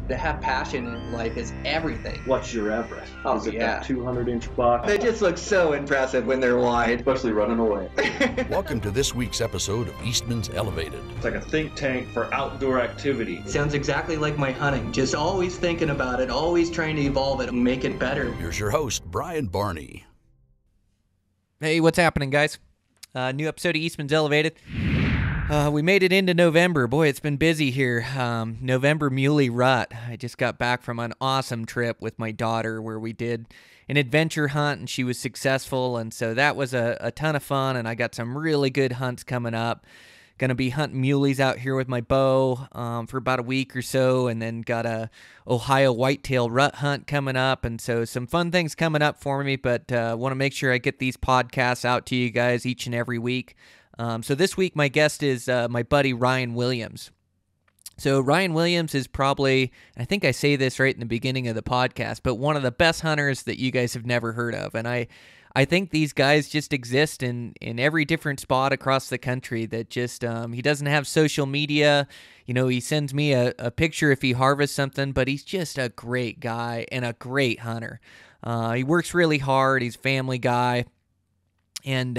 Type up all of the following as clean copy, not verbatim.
To have passion in life is everything. What's your Everest? Oh, Is it yeah. that 200-inch buck? They just look so impressive when they're wide. Especially running away. Welcome to this week's episode of Eastman's Elevated. It's like a think tank for outdoor activity. Sounds exactly like my hunting. Just always thinking about it, always trying to evolve it and make it better. Here's your host, Brian Barney. Hey, what's happening, guys? New episode of Eastman's Elevated. We made it into November. Boy, it's been busy here. November Muley Rut. I just got back from an awesome trip with my daughter where we did an adventure hunt, and she was successful, and so that was a ton of fun, and I got some really good hunts coming up. Going to be hunting muleys out here with my bow for about a week or so, and then got a Ohio whitetail rut hunt coming up, and so some fun things coming up for me, but want to make sure I get these podcasts out to you guys each and every week. So this week my guest is my buddy Ryan Williams. So Ryan Williams is probably, I think I say this right in the beginning of the podcast, but one of the best hunters that you guys have never heard of. And I think these guys just exist in every different spot across the country that just, he doesn't have social media. You know, he sends me a picture if he harvests something, but he's just a great guy and a great hunter. He works really hard. He's a family guy. And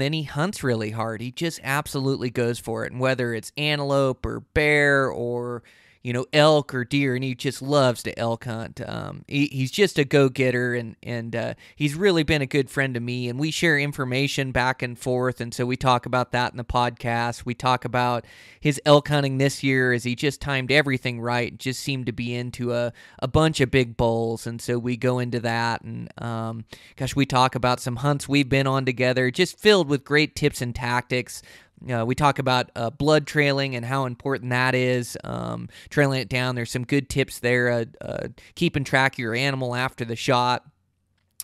then he hunts really hard. He just absolutely goes for it. And whether it's antelope or bear or, you know, elk or deer, and he just loves to elk hunt. He's just a go-getter, and he's really been a good friend to me, and we share information back and forth, and so we talk about that in the podcast. We talk about his elk hunting this year as he just timed everything right, just seemed to be into a bunch of big bulls, and so we go into that, and we talk about some hunts we've been on together, just filled with great tips and tactics. We talk about blood trailing and how important that is, trailing it down. There's some good tips there, keeping track of your animal after the shot.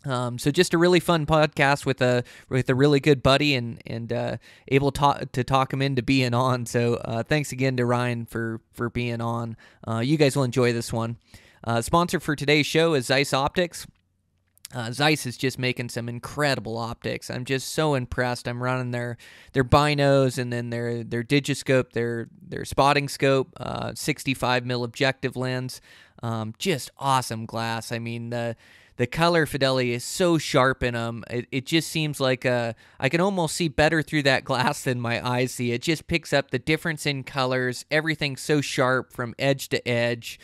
So just a really fun podcast with a really good buddy and able to talk him into being on. So thanks again to Ryan for being on. You guys will enjoy this one. Sponsor for today's show is Zeiss Optics. Zeiss is just making some incredible optics. I'm just so impressed. I'm running their binos and then their digiscope, their spotting scope, 65 mil objective lens. Just awesome glass. I mean, the color fidelity is so sharp in them. It just seems like I can almost see better through that glass than my eyes see. It just picks up the difference in colors. Everything's so sharp from edge to edge.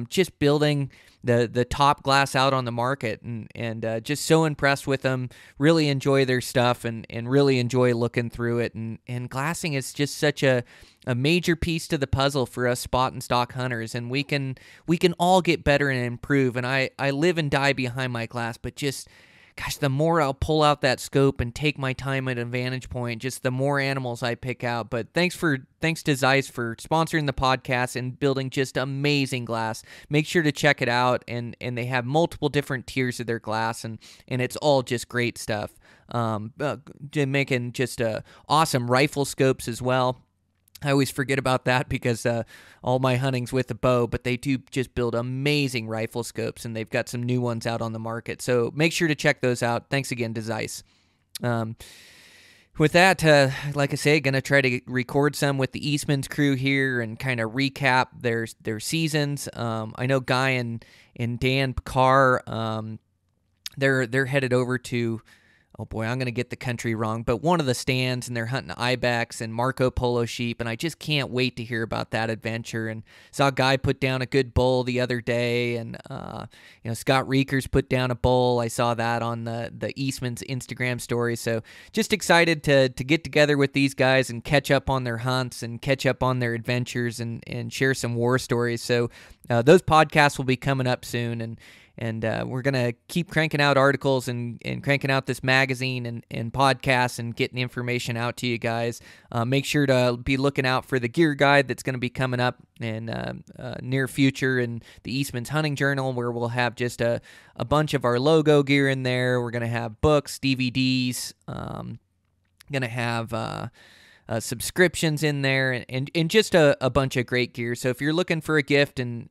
Just building the top glass out on the market, and just so impressed with them. Really enjoy their stuff and really enjoy looking through it. And glassing is just such a major piece to the puzzle for us spot and stock hunters, and we can all get better and improve. And I live and die behind my glass, but just gosh, the more I'll pull out that scope and take my time at a vantage point, just the more animals I pick out. But thanks to Zeiss for sponsoring the podcast and building just amazing glass. Make sure to check it out, and they have multiple different tiers of their glass, and it's all just great stuff. Making just awesome rifle scopes as well. I always forget about that because all my hunting's with a bow, but they do just build amazing rifle scopes, and they've got some new ones out on the market. So make sure to check those out. Thanks again to Zeiss. With that, like I say, going to try to record some with the Eastmans crew here and kind of recap their seasons. I know Guy and Dan Carr, they're headed over to, oh boy, I'm going to get the country wrong, but one of the stands, and they're hunting ibex and Marco Polo sheep, and I just can't wait to hear about that adventure. And saw a guy put down a good bull the other day, and Scott Reekers put down a bull. I saw that on the Eastman's Instagram story. So just excited to get together with these guys and catch up on their hunts and catch up on their adventures and share some war stories. So those podcasts will be coming up soon, and we're going to keep cranking out articles and cranking out this magazine and podcasts and getting information out to you guys. Make sure to be looking out for the gear guide that's going to be coming up in near future in the Eastman's Hunting Journal, where we'll have just a bunch of our logo gear in there. We're going to have books, DVDs, going to have subscriptions in there, and just a bunch of great gear. So if you're looking for a gift and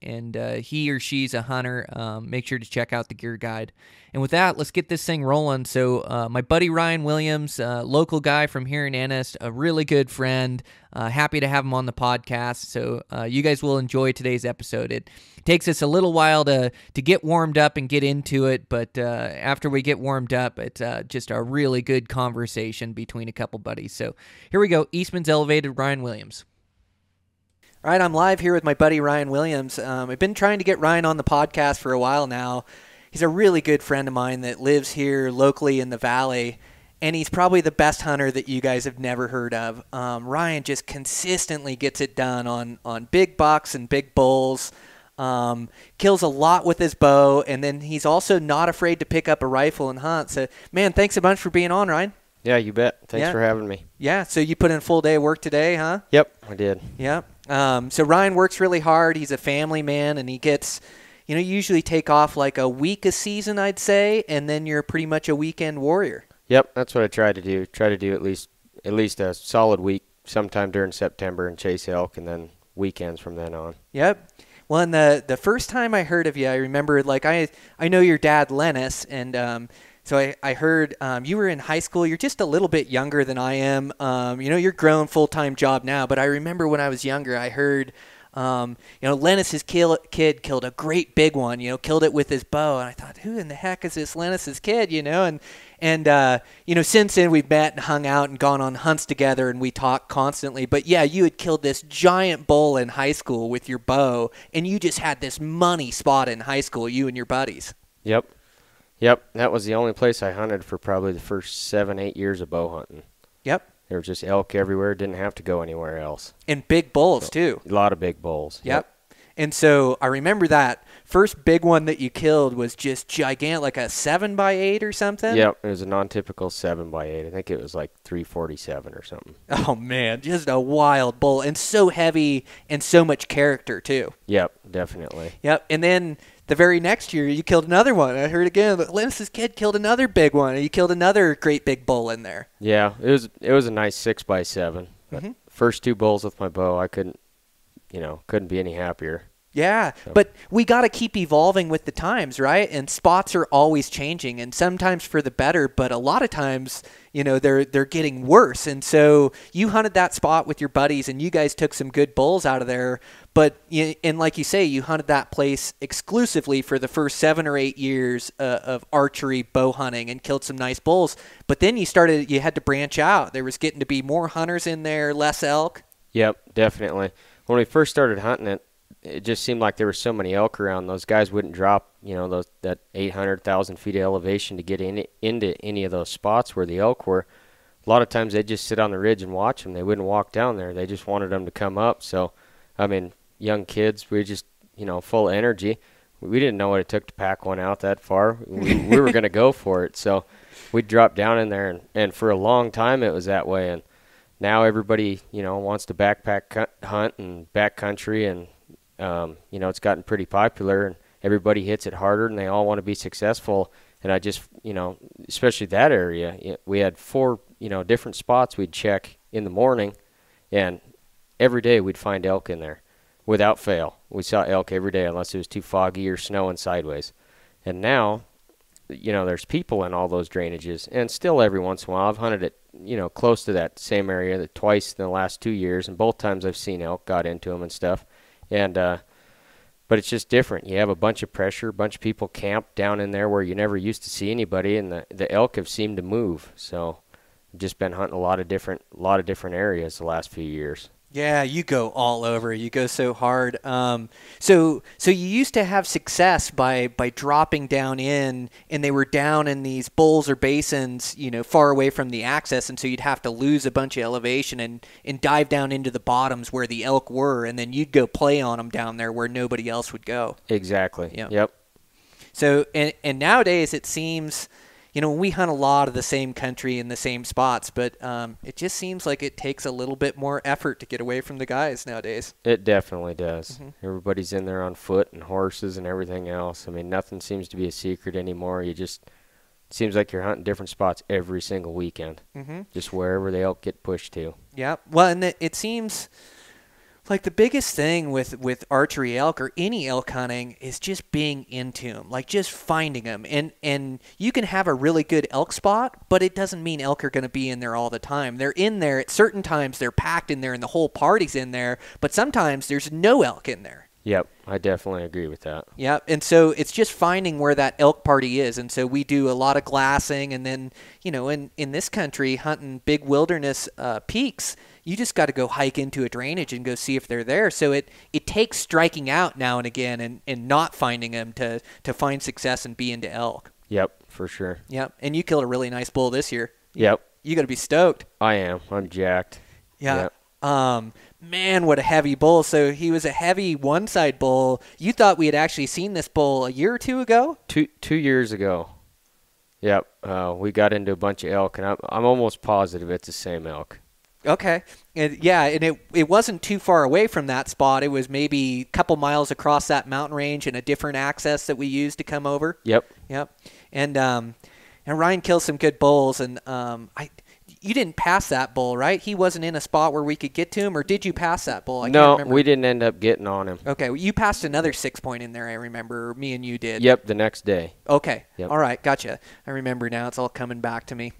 he or she's a hunter, make sure to check out the gear guide. And with that, let's get this thing rolling. So my buddy Ryan Williams, local guy from here in Ennis, a really good friend, Happy to have him on the podcast. So you guys will enjoy today's episode. It takes us a little while to get warmed up and get into it, but after we get warmed up, it's just a really good conversation between a couple buddies. So here we go. Eastman's Elevated, Ryan Williams. All right, I'm live here with my buddy Ryan Williams. I've been trying to get Ryan on the podcast for a while now. He's a really good friend of mine that lives here locally in the valley, and he's probably the best hunter that you guys have never heard of. Ryan just consistently gets it done on big bucks and big bulls, kills a lot with his bow, and then he's also not afraid to pick up a rifle and hunt. So, man, thanks a bunch for being on, Ryan. Yeah, you bet. Thanks for having me. Yeah, so you put in a full day of work today, huh? Yep, I did. Yep. So Ryan works really hard. He's a family man, and he gets, you usually take off like a week a season, I'd say, and then you're pretty much a weekend warrior. Yep, that's what I try to do. Try to do at least a solid week sometime during September and chase elk, and then weekends from then on. Yep. Well, and the first time I heard of you, I remember, like, I know your dad, Lennis, and so I heard you were in high school. You're just a little bit younger than I am. You're grown, full-time job now, but I remember when I was younger, I heard, Lennis's kid killed a great big one, killed it with his bow. And I thought, who in the heck is this Lennis's kid, And since then we've met and hung out and gone on hunts together, and we talk constantly. But yeah, you had killed this giant bull in high school with your bow, and you just had this money spot in high school, you and your buddies. Yep, that was the only place I hunted for probably the first 7-8 years of bow hunting. Yep. There was just elk everywhere. Didn't have to go anywhere else. And big bulls, too. A lot of big bulls. Yep. And so I remember that first big one that you killed was just gigantic, like a 7x8 or something? Yep, it was a non-typical 7x8. I think it was like 347 or something. Oh, man, just a wild bull, and so heavy and so much character, too. Yep, definitely. Yep, and then the very next year, you killed another one. I heard again that Lennis's kid killed another big one, and you killed another great big bull in there. Yeah, it was a nice 6x7. Mm-hmm. First two bulls with my bow, I couldn't be any happier. Yeah, but we got to keep evolving with the times, right? And spots are always changing, and sometimes for the better, but a lot of times, they're getting worse. And so you hunted that spot with your buddies, and you guys took some good bulls out of there. But and like you say, you hunted that place exclusively for the first 7 or 8 years of archery bow hunting and killed some nice bulls. But then you had to branch out. There was getting to be more hunters in there, less elk. Yep, definitely. When we first started hunting it just seemed like there were so many elk around. Those guys wouldn't drop, that 800,000 feet of elevation to get into any of those spots where the elk were. A lot of times they'd just sit on the ridge and watch them. They wouldn't walk down there. They just wanted them to come up. So, young kids, we were just, full of energy. We didn't know what it took to pack one out that far. We were going to go for it. So we'd drop down in there, and for a long time it was that way. And now everybody, wants to backpack hunt and backcountry, and it's gotten pretty popular, and everybody hits it harder, and they all want to be successful. And I just, especially that area, we had 4, different spots we'd check in the morning, and every day we'd find elk in there without fail. We saw elk every day unless it was too foggy or snowing sideways. And now, there's people in all those drainages, and still every once in a while I've hunted it, close to that same area twice in the last 2 years, and both times I've seen elk, got into them and stuff. And but it's just different. You have a bunch of pressure, a bunch of people camped down in there where you never used to see anybody, and the elk have seemed to move. So I've just been hunting a lot of different areas the last few years. Yeah, you go all over. You go so hard. So you used to have success by dropping down in, and they were down in these bowls or basins, far away from the access, and so you'd have to lose a bunch of elevation and dive down into the bottoms where the elk were, and then you'd go play on them down there where nobody else would go. Exactly. Yeah. Yep. So and nowadays it seems, we hunt a lot of the same country in the same spots, but it just seems like it takes a little bit more effort to get away from the guys nowadays. It definitely does. Mm-hmm. Everybody's in there on foot and horses and everything else. Nothing seems to be a secret anymore. It seems like you're hunting different spots every single weekend, mm-hmm. just wherever the elk get pushed to. Yeah. Well, and it seems Like the biggest thing with archery elk or any elk hunting is just being into them, like just finding them. And you can have a really good elk spot, but it doesn't mean elk are going to be in there all the time. They're in there at certain times, they're packed in there and the whole party's in there, but sometimes there's no elk in there. Yep, I definitely agree with that. Yeah, and so it's just finding where that elk party is. And so we do a lot of glassing, and then, in this country, hunting big wilderness peaks, you just got to go hike into a drainage and go see if they're there. So it takes striking out now and again and not finding them to find success and be into elk. Yep, for sure. Yep, and you killed a really nice bull this year. Yep. You got to be stoked. I am. I'm jacked. Yeah. Yep. Man, what a heavy bull. So he was a heavy one-side bull. You thought we had actually seen this bull a year or two ago? 2 years ago. Yep. We got into a bunch of elk, and I'm almost positive it's the same elk. Okay. And it wasn't too far away from that spot. It was maybe a couple miles across that mountain range and a different access that we used to come over. Yep. And Ryan kills some good bulls, and you didn't pass that bull, right? He wasn't in a spot where we could get to him, or did you pass that bull? I can't remember. We didn't end up getting on him. Okay, well, you passed another 6-point in there, I remember. Me and you did. Yep, the next day. Okay, yep. All right, gotcha. I remember now. It's all coming back to me.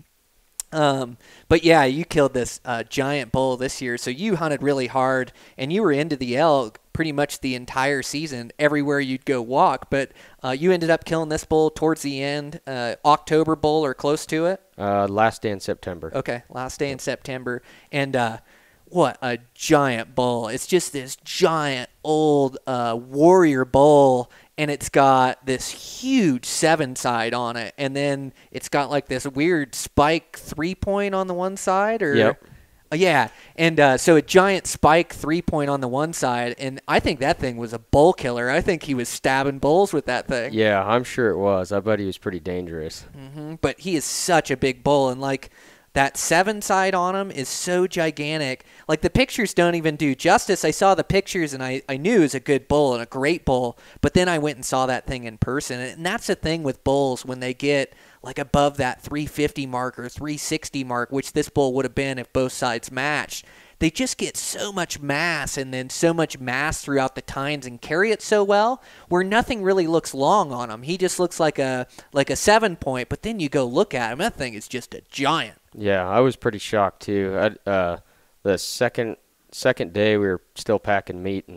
But yeah, you killed this giant bull this year, so you hunted really hard, and you were into the elk pretty much the entire season, everywhere you'd go walk. But you ended up killing this bull towards the end, October bull or close to it? Last day in September. Okay, last day in September. And what a giant bull. It's just this giant old warrior bull, and it's got this huge 7-side on it, and then it's got like this weird spike 3-point on the one side, or yep. Yeah, and so a giant spike 3-point on the one side, and I think that thing was a bull killer. I think he was stabbing bulls with that thing. Yeah, I'm sure it was. I bet he was pretty dangerous. Mm-hmm. But he is such a big bull, and like that 7-side on him is so gigantic. Like the pictures don't even do justice. I saw the pictures, and I knew it was a good bull and a great bull, but then I went and saw that thing in person, and that's the thing with bulls when they get like above that 350 mark or 360 mark, which this bull would have been if both sides matched. They just get so much mass, and then so much mass throughout the tines, and carry it so well where nothing really looks long on him. He just looks like a 7-point, but then you go look at him, that thing is just a giant. Yeah, I was pretty shocked too. The second day we were still packing meat,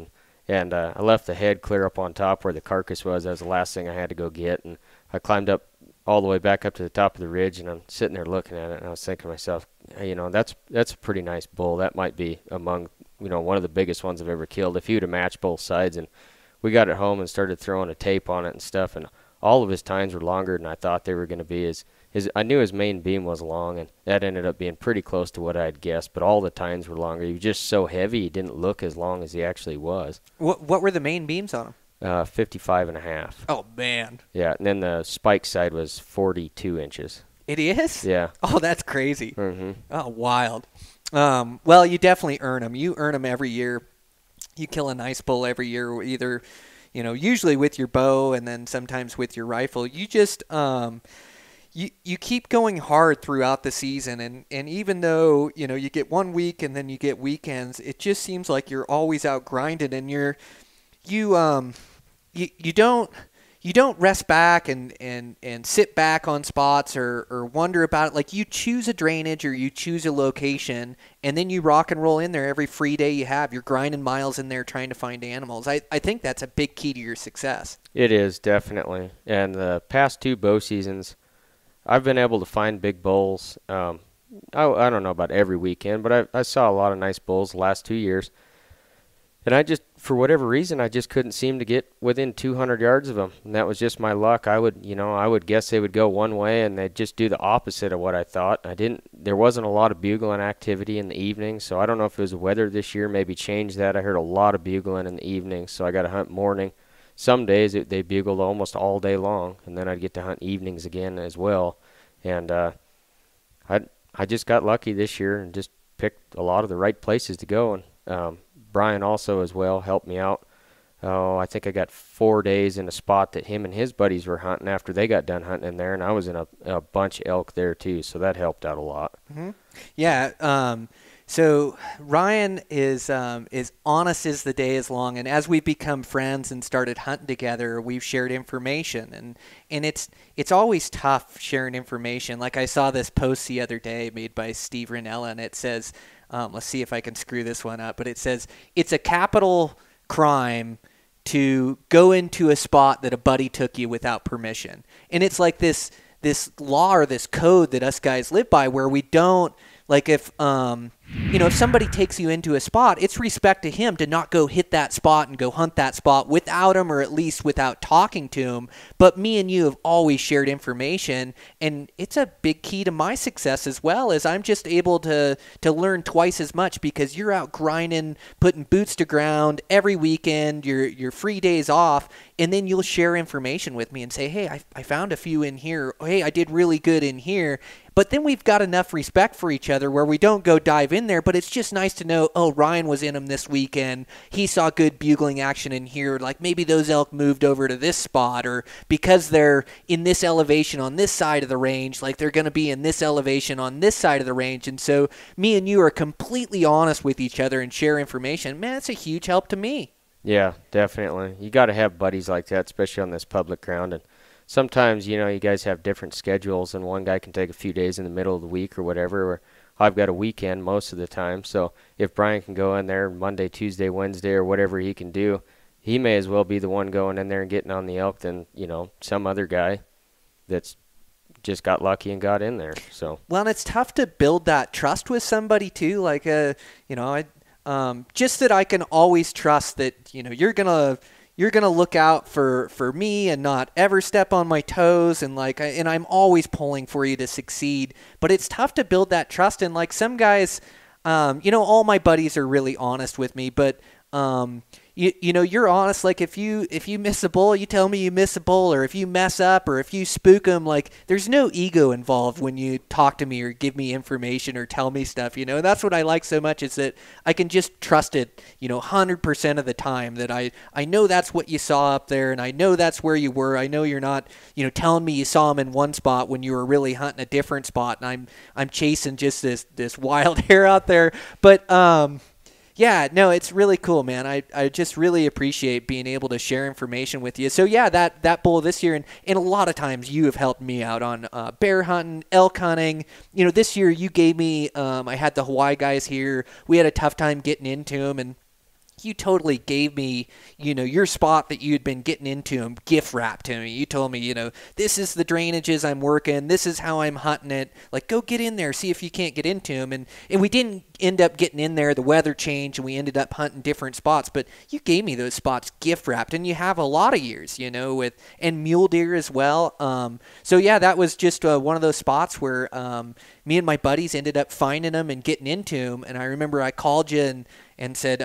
and I left the head clear up on top where the carcass was. That was the last thing I had to go get, and I climbed up all the way back up to the top of the ridge, and I'm sitting there looking at it, and I was thinking to myself, hey, that's a pretty nice bull. That might be among one of the biggest ones I've ever killed. If he would have matched both sides. And we got it home and started throwing a tape on it and stuff, and all of his tines were longer than I thought they were going to be. I knew his main beam was long, and that ended up being pretty close to what I had guessed, but all the tines were longer. He was just so heavy, he didn't look as long as he actually was. What were the main beams on him? 55.5. Oh, man. Yeah, and then the spike side was 42 inches. It is? Yeah. Oh, that's crazy. Mm-hmm. Oh, wild. Well, you definitely earn them. You earn them every year. You kill a nice bull every year, either, usually with your bow and then sometimes with your rifle. You just you keep going hard throughout the season, and even though, you get 1 week and then you get weekends, it just seems like you're always out grinding, and you don't rest back and sit back on spots or wonder about it. Like, you choose a drainage or you choose a location, and then you rock and roll in there every free day you have. You're grinding miles in there trying to find animals. I think that's a big key to your success. It is, definitely. And the past 2 bow seasons, I've been able to find big bulls. I don't know about every weekend, but I saw a lot of nice bulls the last 2 years. And I just, for whatever reason, I just couldn't seem to get within 200 yards of them. And that was just my luck. I would guess they would go one way, and they'd just do the opposite of what I thought. There wasn't a lot of bugling activity in the evening, so I don't know if it was the weather this year maybe changed that. I heard a lot of bugling in the evening, so I got to hunt morning. Some days they bugled almost all day long, and then I'd get to hunt evenings again as well. And I just got lucky this year and just picked a lot of the right places to go. And Brian also as well helped me out. I think I got 4 days in a spot that him and his buddies were hunting after they got done hunting in there, and I was in a bunch of elk there too, so that helped out a lot. Mm-hmm. Yeah, So Ryan is honest as the day is long, and as we've become friends and started hunting together, we've shared information, and it's always tough sharing information. Like I saw this post the other day made by Steve Rinella, and it says, let's see if I can screw this one up, but it says it's a capital crime to go into a spot that a buddy took you without permission, and it's like this law or this code that us guys live by, where we don't. Like if if somebody takes you into a spot, it's respect to him to not go hit that spot and go hunt that spot without him, or at least without talking to him. But me and you have always shared information, and it's a big key to my success as well, as I'm just able to learn twice as much because you're out grinding, putting boots to ground every weekend, your free days off, and then you'll share information with me and say, hey, I found a few in here. Hey, I did really good in here. But then we've got enough respect for each other where we don't go dive in there, but it's just nice to know, oh, Ryan was in them this weekend. He saw good bugling action in here. Like maybe those elk moved over to this spot, or because they're in this elevation on this side of the range, like they're going to be in this elevation on this side of the range. And so me and you are completely honest with each other and share information. Man, it's a huge help to me. Yeah, definitely. You got to have buddies like that, especially on this public ground. And sometimes, you guys have different schedules, and one guy can take a few days in the middle of the week or whatever, or I've got a weekend most of the time. So if Brian can go in there Monday, Tuesday, Wednesday, or whatever he can do, he may as well be the one going in there and getting on the elk than, some other guy that's just got lucky and got in there. So well, and it's tough to build that trust with somebody too. Like, just that I can always trust that, you're gonna look out for me and not ever step on my toes, and and I'm always pulling for you to succeed. But it's tough to build that trust, and like some guys, all my buddies are really honest with me, but you're honest. Like if you miss a bull, you tell me you miss a bull, or if you mess up, or if you spook them, like there's no ego involved when you talk to me or give me information or tell me stuff, and that's what I like so much, is that I can just trust it, 100% of the time, that I know that's what you saw up there, and I know that's where you were. I know you're not, telling me you saw him in one spot when you were really hunting a different spot, and I'm chasing just this wild hare out there. But yeah, no, it's really cool, man. I just really appreciate being able to share information with you. So yeah, that bull this year, and a lot of times you have helped me out on bear hunting, elk hunting. This year you gave me, I had the Hawaii guys here. We had a tough time getting into them, and you totally gave me, your spot that you had been getting into and gift wrapped to me. You told me, this is the drainages I'm working. This is how I'm hunting it. Like, go get in there, see if you can't get into them. And we didn't end up getting in there. The weather changed, and we ended up hunting different spots. But you gave me those spots gift wrapped, and you have a lot of years, and mule deer as well. So yeah, that was just one of those spots where me and my buddies ended up finding them and getting into them. And I remember I called you and said,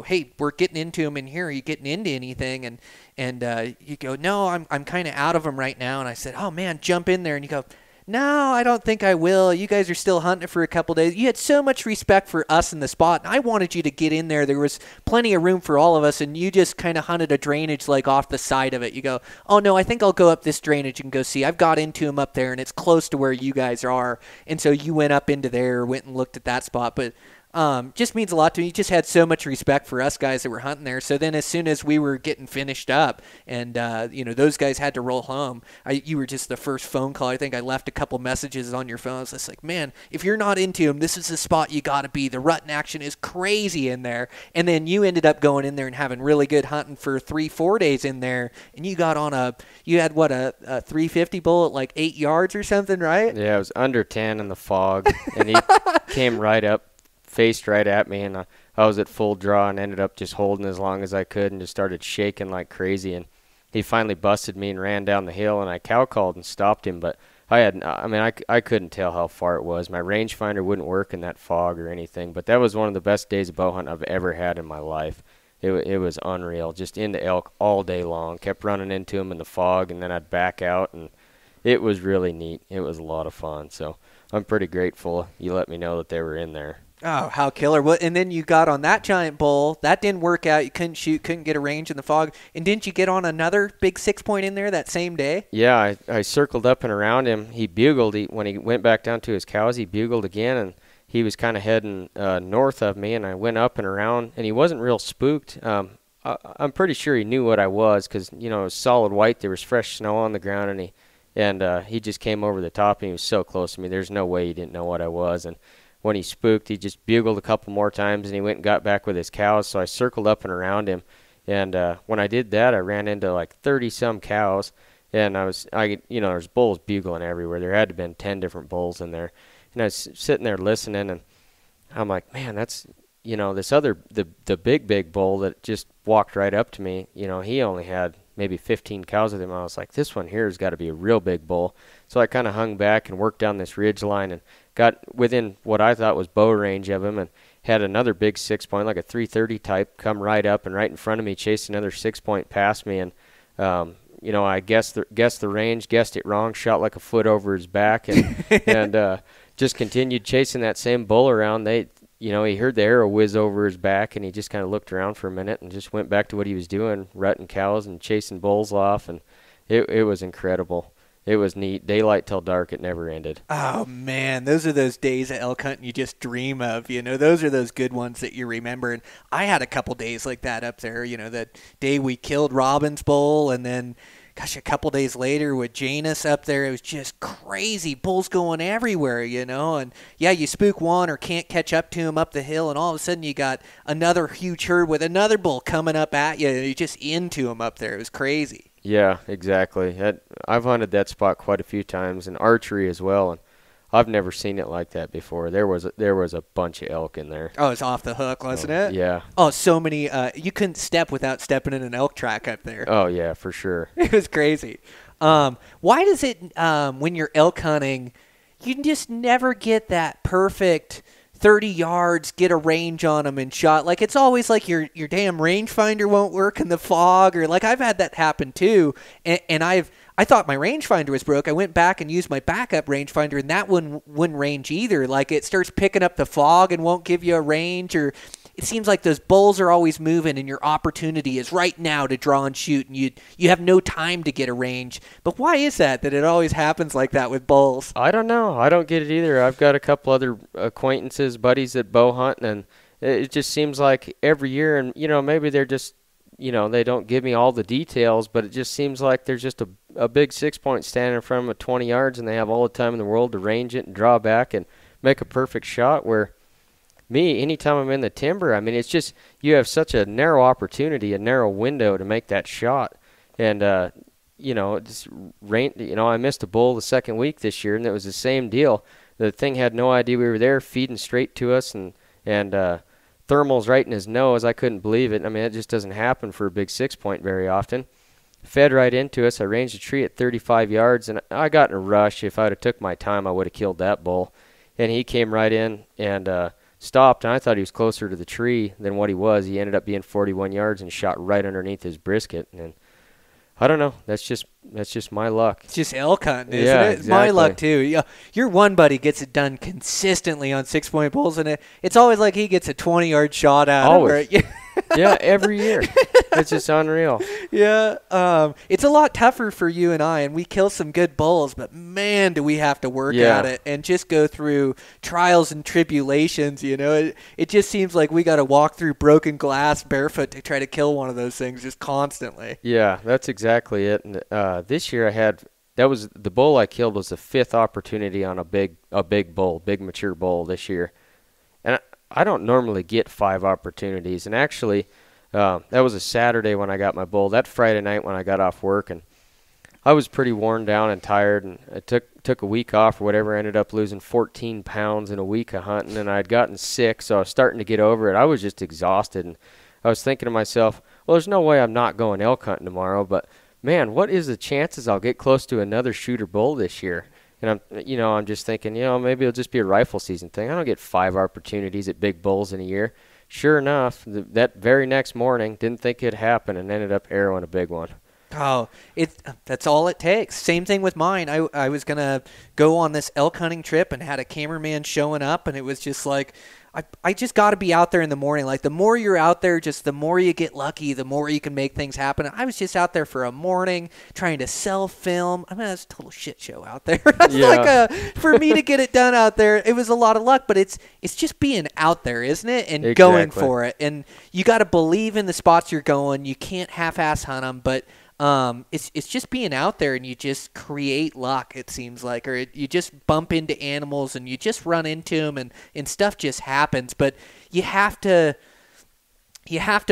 hey, we're getting into them in here. Are you getting into anything? And you go, no, I'm kind of out of them right now. And I said, oh man, jump in there. And you go, no, I don't think I will. You guys are still hunting for a couple days. You had so much respect for us in the spot, and I wanted you to get in there. There was plenty of room for all of us, and you just kind of hunted a drainage like off the side of it. You go, oh no, I think I'll go up this drainage and go see. I've got into them up there, and it's close to where you guys are. And so you went up into there, went and looked at that spot. But just means a lot to me. You just had so much respect for us guys that were hunting there. So then as soon as we were getting finished up and, those guys had to roll home, you were just the first phone call. I think I left a couple messages on your phone. I was just like, man, if you're not into them, this is the spot you got to be. The rut in action is crazy in there. And then you ended up going in there and having really good hunting for 3-4 days in there. And you got on you had what, a 350 bull at like 8 yards or something, right? Yeah, it was under 10 in the fog, and he came right up, faced right at me, and I was at full draw and ended up just holding as long as I could and just started shaking like crazy. And he finally busted me and ran down the hill, and I cow called and stopped him, but I couldn't tell how far it was. My rangefinder wouldn't work in that fog or anything, but that was one of the best days of bow hunting I've ever had in my life. It was unreal, just into elk all day long. Kept running into them in the fog, and then I'd back out, and it was really neat. It was a lot of fun, so I'm pretty grateful you let me know that they were in there. Oh, how killer. Well, and then you got on that giant bull. That didn't work out. You couldn't shoot, couldn't get a range in the fog. And didn't you get on another big 6-point in there that same day? Yeah, I circled up and around him. He bugled. When he went back down to his cows, he bugled again, and he was kind of heading north of me, and I went up and around, and he wasn't real spooked. I'm pretty sure he knew what I was because, you know, it was solid white. There was fresh snow on the ground, and he just came over the top, and he was so close to me. There's no way he didn't know what I was. And when he spooked, he just bugled a couple more times, and he went and got back with his cows. So I circled up and around him, and when I did that, I ran into like 30-some cows, and there's bulls bugling everywhere. There had to have been 10 different bulls in there, and I was sitting there listening, and I'm like, man, that's, you know, this other the big bull that just walked right up to me. You know, he only had maybe 15 cows with him. I was like, this one here has got to be a real big bull. So I kind of hung back and worked down this ridge line and got within what I thought was bow range of him, and had another big 6-point, like a 330 type, come right up and right in front of me, chased another 6-point past me, and you know, I guessed the range, guessed it wrong, shot like a foot over his back, and just continued chasing that same bull around. You know, he heard the arrow whiz over his back, and he just kind of looked around for a minute and just went back to what he was doing, rutting cows and chasing bulls off, and it was incredible. It was neat. Daylight till dark, it never ended. Oh, man, those are those days of elk hunting you just dream of, you know. Those are those good ones that you remember. And I had a couple days like that up there, you know, that day we killed Robin's bull, and then, gosh, a couple days later with Janus up there, it was just crazy. Bulls going everywhere, you know. And, yeah, you spook one or can't catch up to him up the hill, and all of a sudden you got another huge herd with another bull coming up at you. You're just into him up there. It was crazy. Yeah, exactly. I've hunted that spot quite a few times, and archery as well, and I've never seen it like that before. There was a bunch of elk in there. Oh, it's off the hook, wasn't it? Yeah. Oh, so many. You couldn't step without stepping in an elk track up there. Oh, yeah, for sure. It was crazy. Why does it, when you're elk hunting, you just never get that perfect 30 yards, get a range on them and shot? Like, it's always like your damn rangefinder won't work in the fog, or like I've had that happen too. And I thought my rangefinder was broke. I went back and used my backup rangefinder, and that one wouldn't range either. Like, it starts picking up the fog and won't give you a range, or it seems like those bulls are always moving, and your opportunity is right now to draw and shoot, and you have no time to get a range. But why is that it always happens like that with bulls? I don't know. I don't get it either. I've got a couple other acquaintances, buddies that bow hunt, and it just seems like every year, and, you know, maybe they're just, you know, they don't give me all the details, but it just seems like there's just a big 6-point standing in front of them at 20 yards, and they have all the time in the world to range it and draw back and make a perfect shot, where me, anytime I'm in the timber, I mean, it's just, you have such a narrow opportunity, a narrow window to make that shot. And, you know, just I missed a bull the second week this year, and it was the same deal. The thing had no idea we were there, feeding straight to us, and thermals right in his nose. I couldn't believe it. I mean, it just doesn't happen for a big 6-point very often. Fed right into us. I ranged a tree at 35 yards, and I got in a rush. If I'd have took my time, I would have killed that bull. And he came right in and stopped, and I thought he was closer to the tree than what he was. He ended up being 41 yards and shot right underneath his brisket. And I don't know. That's just my luck. It's just elk hunting, isn't Yeah, it? It's exactly. my luck too. Yeah, your one buddy gets it done consistently on 6-point bulls, and it's always like he gets a 20-yard shot out. Always. Of it. Yeah, every year. It's just unreal. Yeah, it's a lot tougher for you and I, and we kill some good bulls, but man, do we have to work at it and just go through trials and tribulations, you know. It just seems like we got to walk through broken glass barefoot to try to kill one of those things just constantly. Yeah, that's exactly it. And this year the bull I killed was the 5th opportunity on a big bull, big mature bull this year. And I don't normally get 5 opportunities. And actually, that was a Saturday when I got my bull. That Friday night when I got off work, and I was pretty worn down and tired, and I took a week off or whatever. I ended up losing 14 pounds in a week of hunting, and I had gotten sick, so I was starting to get over it. I was just exhausted, and I was thinking to myself, well, there's no way I'm not going elk hunting tomorrow, but man, what is the chances I'll get close to another shooter bull this year? And I'm just thinking, maybe it'll just be a rifle season thing. I don't get 5 opportunities at big bulls in a year. Sure enough, that very next morning, didn't think it'd happen, and ended up arrowing a big one. Oh, that's all it takes. Same thing with mine. I was going to go on this elk hunting trip and had a cameraman showing up, and it was just like, I just got to be out there in the morning. Like, the more you're out there, just the more you get lucky, the more you can make things happen. I was just out there for a morning trying to sell film. I mean, that's a total shit show out there. For me to get it done out there, it was a lot of luck, but it's just being out there, isn't it? And going for it. And you got to believe in the spots you're going. You can't half-ass hunt them, but it's just being out there, and you just create luck, it seems like, or you just bump into animals and you just run into them, and stuff just happens. But you have to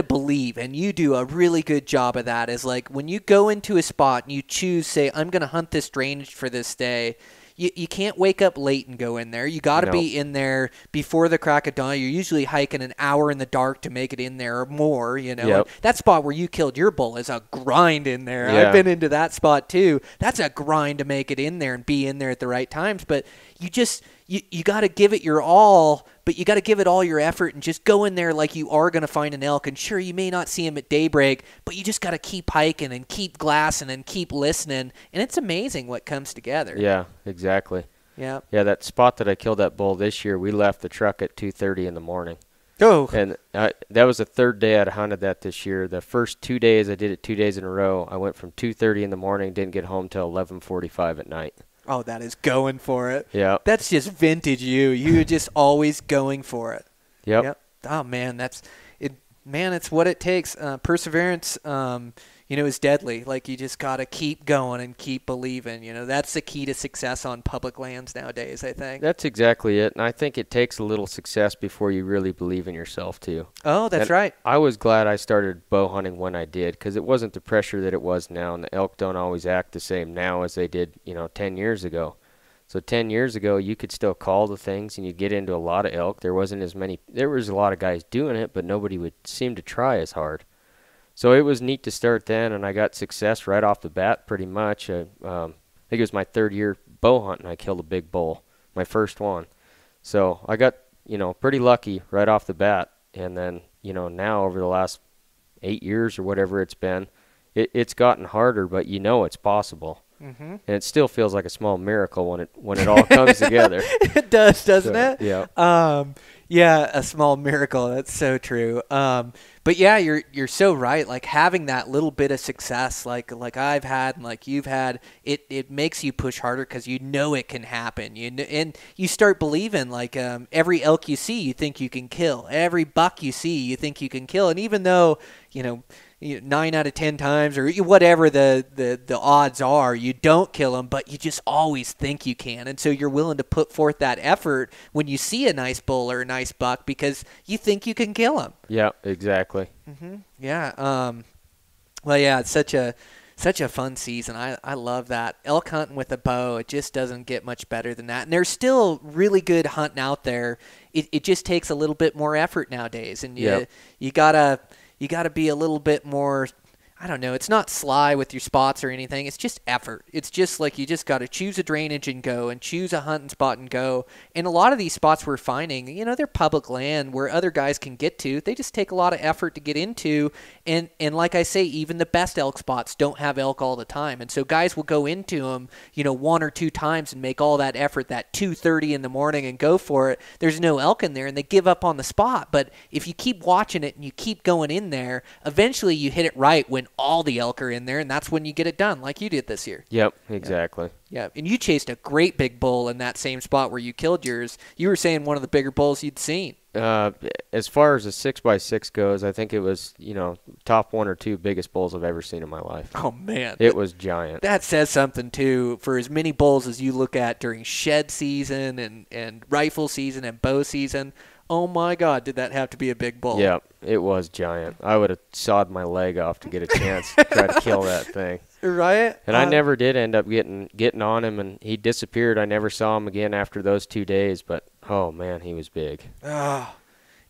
believe, and you do a really good job of that. Is like when you go into a spot and you choose, say, I'm going to hunt this drainage for this day. You can't wake up late and go in there. You got to be in there before the crack of dawn. You're usually hiking an hour in the dark to make it in there or more, you know. Yep. That spot where you killed your bull is a grind in there. Yeah. I've been into that spot too. That's a grind to make it in there and be in there at the right times. But you got to give it your all, but you got to give it all your effort and just go in there like you are going to find an elk. And sure, you may not see him at daybreak, but you just got to keep hiking and keep glassing and keep listening. And it's amazing what comes together. Yeah, exactly. Yeah. Yeah, that spot that I killed that bull this year, we left the truck at 2:30 in the morning. Oh. And that was the third day I'd hunted that this year. The first 2 days, I did it 2 days in a row. I went from 2:30 in the morning, didn't get home till 11:45 at night. Oh, that is going for it. Yeah. That's just vintage you. You're just always going for it. Yep. Oh, man, that's it. Man, it's what it takes. Perseverance, is deadly. Like, you just got to keep going and keep believing. That's the key to success on public lands nowadays, I think. That's exactly it. And I think it takes a little success before you really believe in yourself, too. Oh, that's right. I was glad I started bow hunting when I did, because it wasn't the pressure that it was now. And the elk don't always act the same now as they did, 10 years ago. So 10 years ago, you could still call the things and you'd get into a lot of elk. There was a lot of guys doing it, but nobody would seem to try as hard. So it was neat to start then, and I got success right off the bat pretty much. I think it was my third year bow hunting. I killed a big bull, my first one. So I got, pretty lucky right off the bat. And then, now over the last 8 years or whatever it's been, it's gotten harder, but it's possible. Mm-hmm. And it still feels like a small miracle when it all comes together. It does, doesn't it? Yeah. Yeah, a small miracle. That's so true. But yeah, you're so right. Like, having that little bit of success, like I've had and like you've had, it makes you push harder because it can happen. And you start believing. Like, every elk you see, you think you can kill. Every buck you see, you think you can kill. And even though 9 out of 10 times or whatever the odds are, you don't kill them, but you just always think you can. And so you're willing to put forth that effort when you see a nice bull or a nice buck because you think you can kill them. Yeah, exactly. Mm-hmm. Yeah. Well, yeah, it's such a fun season. I love that. Elk hunting with a bow, it just doesn't get much better than that. And there's still really good hunting out there. It just takes a little bit more effort nowadays. And you gotta be a little bit more, I don't know, it's not sly with your spots or anything. It's just effort. It's just like you just got to choose a drainage and go, and choose a hunting spot and go. And a lot of these spots we're finding, they're public land where other guys can get to. They just take a lot of effort to get into. And like I say, even the best elk spots don't have elk all the time. And so guys will go into them, 1 or 2 times and make all that effort, that 2:30 in the morning, and go for it. There's no elk in there and they give up on the spot. But if you keep watching it and you keep going in there, eventually you hit it right when all the elk are in there, and that's when you get it done, like you did this year. Yep, exactly. Yeah, and you chased a great big bull in that same spot where you killed yours. You were saying one of the bigger bulls you'd seen. As far as a 6x6 goes, I think it was, top 1 or 2 biggest bulls I've ever seen in my life. Oh, man. It was giant. That says something, too, for as many bulls as you look at during shed season and rifle season and bow season. Oh, my God, did that have to be a big bull. Yeah, it was giant. I would have sawed my leg off to get a chance to try to kill that thing. Right? And I never did end up getting on him, and he disappeared. I never saw him again after those 2 days, but, oh, man, he was big. Oh,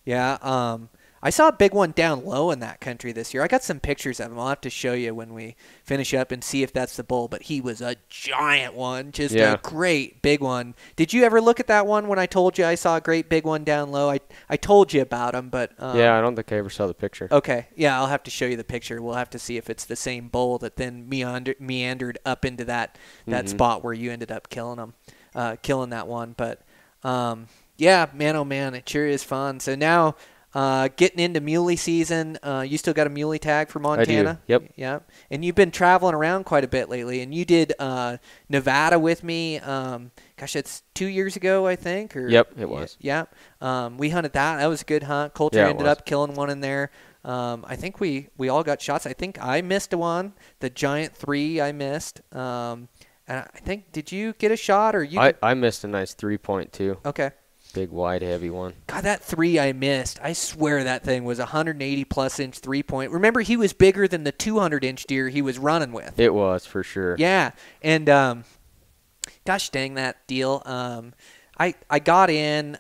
yeah. I saw a big one down low in that country this year. I got some pictures of him. I'll have to show you when we finish up and see if that's the bull. But he was a giant one, just a great big one. Did you ever look at that one when I told you I saw a great big one down low? I told you about him, but yeah, I don't think I ever saw the picture. Okay, yeah, I'll have to show you the picture. We'll have to see if it's the same bull that then meandered up into that spot where you ended up killing that one. But Yeah, man, oh man, it sure is fun. So now, getting into muley season, you still got a muley tag for Montana? I do, yep. Yeah, and you've been traveling around quite a bit lately, and you did Nevada with me, gosh, it's 2 years ago, I think? Or, Yep, it was. Yeah, we hunted that. That was a good hunt. Coulter Yeah, it ended was. up killing one in there. I think we all got shots. I think I missed one. The giant 3 I missed. And I think, did you get a shot or you? I missed a nice 3.2. Okay. Big, wide, heavy one. God, that 3 I missed. I swear that thing was 180-plus inch 3-point. Remember, he was bigger than the 200-inch deer he was running with. It was, for sure. Yeah, and gosh dang that deal. I got in,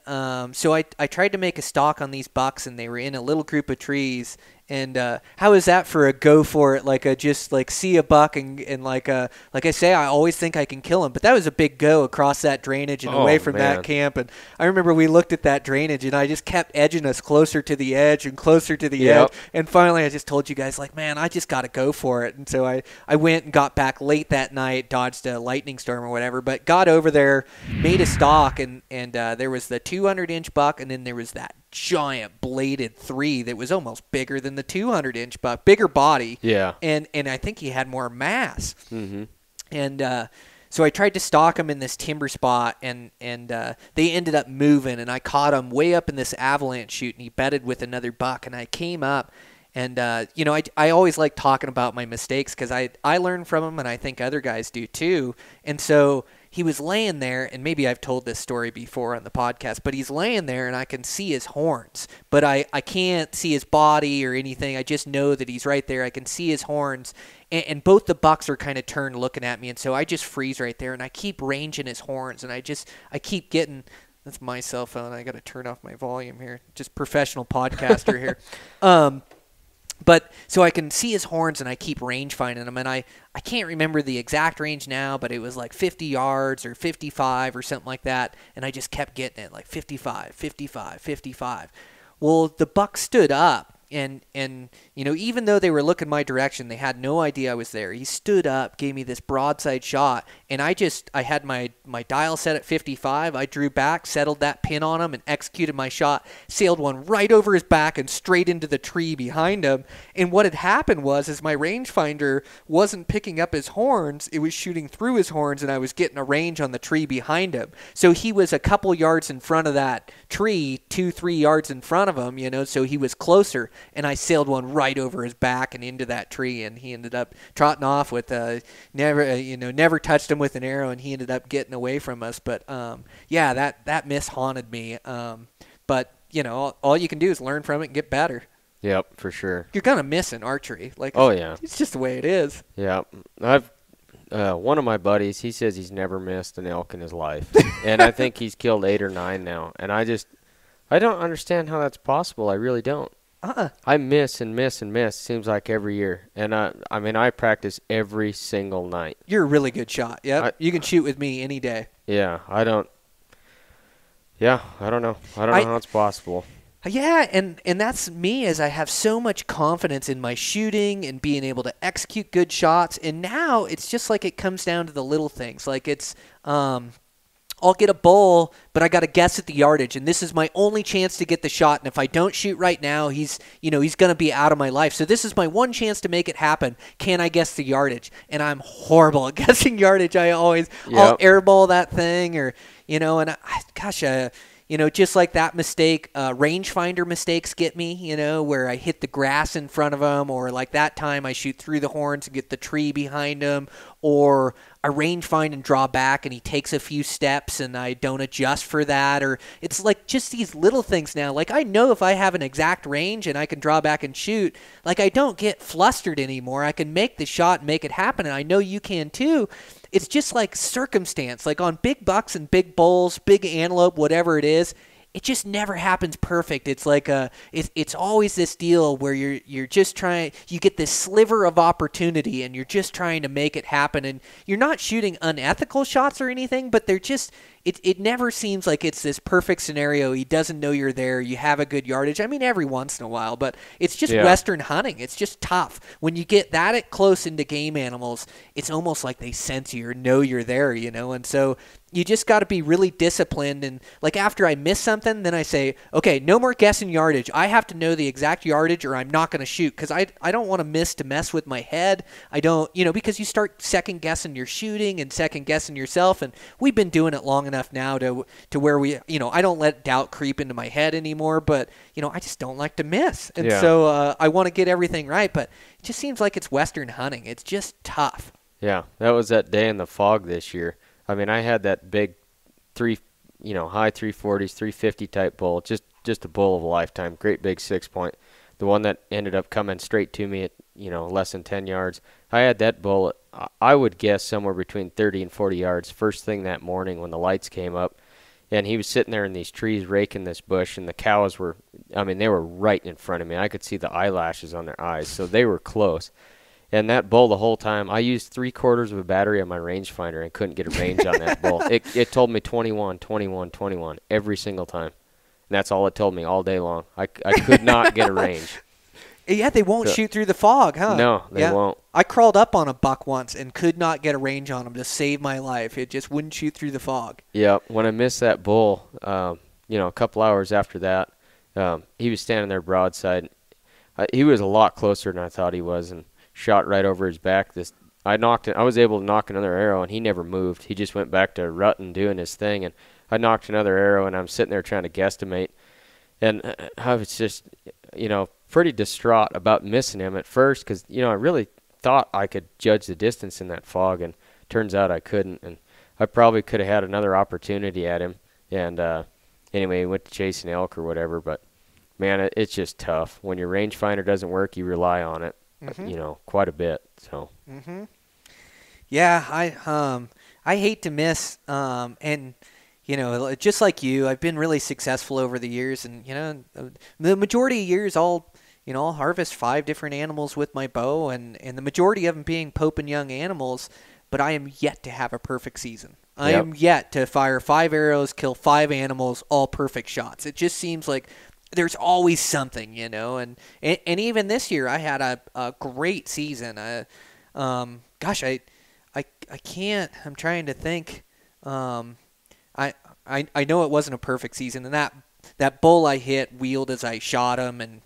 so I tried to make a stalk on these bucks, and they were in a little group of trees. And how is that for a go for it? Like just like see a buck and like I say, I always think I can kill him, but that was a big go across that drainage and away from that camp. And I remember we looked at that drainage, and I just kept edging us closer to the edge and closer to the edge. And finally, I just told you guys, like, man, I just got to go for it. And so I went and got back late that night, dodged a lightning storm or whatever, but got over there, made a stalk, and there was the 200-inch buck, and then there was that giant bladed 3 that was almost bigger than the 200-inch buck, bigger body. Yeah. And I think he had more mass. Mm-hmm. And so I tried to stalk him in this timber spot, and they ended up moving, and I caught him way up in this avalanche chute, and he bedded with another buck, and I came up. And, I always like talking about my mistakes because I learn from them, and I think other guys do too. And so he was laying there, and maybe I've told this story before on the podcast, but he's laying there, and I can see his horns. But I can't see his body or anything. I just know that he's right there. I can see his horns. And both the bucks are kind of turned looking at me, and so I just freeze right there, and I keep ranging his horns, and I keep getting – that's my cell phone. I got to turn off my volume here. Just professional podcaster here. But so I can see his horns, and I keep range finding them, and I can't remember the exact range now, but it was like 50 yards or 55 or something like that, and I just kept getting it, like 55, 55, 55. Well, the buck stood up, and even though they were looking my direction, they had no idea I was there. He stood up, gave me this broadside shot, and I had my dial set at 55. I drew back, settled that pin on him, and executed my shot. Sailed one right over his back and straight into the tree behind him. And what had happened was my rangefinder wasn't picking up his horns. It was shooting through his horns, and I was getting a range on the tree behind him. So he was a couple yards in front of that tree, 2-3 yards in front of him, so he was closer. And I sailed one right over his back and into that tree, and he ended up trotting off with never touched him with an arrow, and he ended up getting away from us. But that miss haunted me. But all you can do is learn from it and get better. Yep, for sure. You're gonna miss in archery, it's just the way it is. Yeah, I've one of my buddies. He says he's never missed an elk in his life, and I think he's killed 8 or 9 now. And I don't understand how that's possible. I really don't. I miss and miss and miss. Seems like every year, and I practice every single night. You're a really good shot. Yep, you can shoot with me any day. Yeah, I don't know. I don't know how it's possible. Yeah, and that's me, as I have so much confidence in my shooting and being able to execute good shots. And now it's just like it comes down to the little things. Like it's I'll get a bull, but I got to guess at the yardage, and this is my only chance to get the shot. And if I don't shoot right now, he's going to be out of my life. So this is my one chance to make it happen. Can I guess the yardage? And I'm horrible at guessing yardage. I'll airball that thing, or just like that mistake, rangefinder mistakes get me, where I hit the grass in front of them, or like that time I shoot through the horns and get the tree behind him, or I rangefind and draw back and he takes a few steps and I don't adjust for that. Or it's like just these little things now. Like I know if I have an exact range and I can draw back and shoot, like I don't get flustered anymore. I can make the shot and make it happen, and I know you can too. It's just like circumstance. Like on big bucks and big bulls, big antelope, whatever it is, it just never happens perfect. It's like it's always this deal where you're just trying, you get this sliver of opportunity and you're just trying to make it happen, and you're not shooting unethical shots or anything, but they're just, it never seems like it's this perfect scenario. He doesn't know you're there. You have a good yardage. I mean, every once in a while, but it's just Western hunting. It's just tough. When you get that close into game animals, it's almost like they sense you or know you're there, and so you just got to be really disciplined. And like after I miss something, then I say, okay, no more guessing yardage. I have to know the exact yardage or I'm not going to shoot, because I don't want to miss to mess with my head. I don't, because you start second guessing your shooting and second guessing yourself. And we've been doing it long enough now to where we, I don't let doubt creep into my head anymore, but, I just don't like to miss. And so I want to get everything right, but it just seems like it's Western hunting. It's just tough. Yeah, that was that day in the fog this year. I mean, I had that big high 340s, 350 type bull, just a bull of a lifetime, great big 6-point. The one that ended up coming straight to me at, less than 10 yards. I had that bull, I would guess somewhere between 30 and 40 yards first thing that morning when the lights came up. And he was sitting there in these trees raking this bush, and the cows were, they were right in front of me. I could see the eyelashes on their eyes, so they were close. And that bull the whole time, I used 3/4 of a battery on my rangefinder and couldn't get a range on that bull. It told me 21, 21, 21 every single time. And that's all it told me all day long. I could not get a range. Yeah, they won't shoot through the fog, huh? No, they won't. I crawled up on a buck once and could not get a range on him to save my life. It just wouldn't shoot through the fog. Yeah, when I missed that bull, a couple hours after that, he was standing there broadside. He was a lot closer than I thought he was, and shot right over his back. I was able to knock another arrow, and he never moved. He just went back to rutting, doing his thing, and I knocked another arrow, and I'm sitting there trying to guesstimate. And I was just, pretty distraught about missing him at first, because, I really thought I could judge the distance in that fog, and turns out I couldn't. And I probably could have had another opportunity at him. And anyway, he went to chasing elk or whatever. But, man, it's just tough. When your rangefinder doesn't work, you rely on it. Quite a bit. So. Yeah, I hate to miss, and just like you, I've been really successful over the years, and the majority of years I'll harvest 5 different animals with my bow, and the majority of them being Pope and young animals. But I am yet to have a perfect season. I am yet to fire 5 arrows, kill 5 animals, all perfect shots. It just seems like there's always something, and even this year I had a great season. I can't. I'm trying to think. I know it wasn't a perfect season, and that bull I hit wheeled as I shot him, and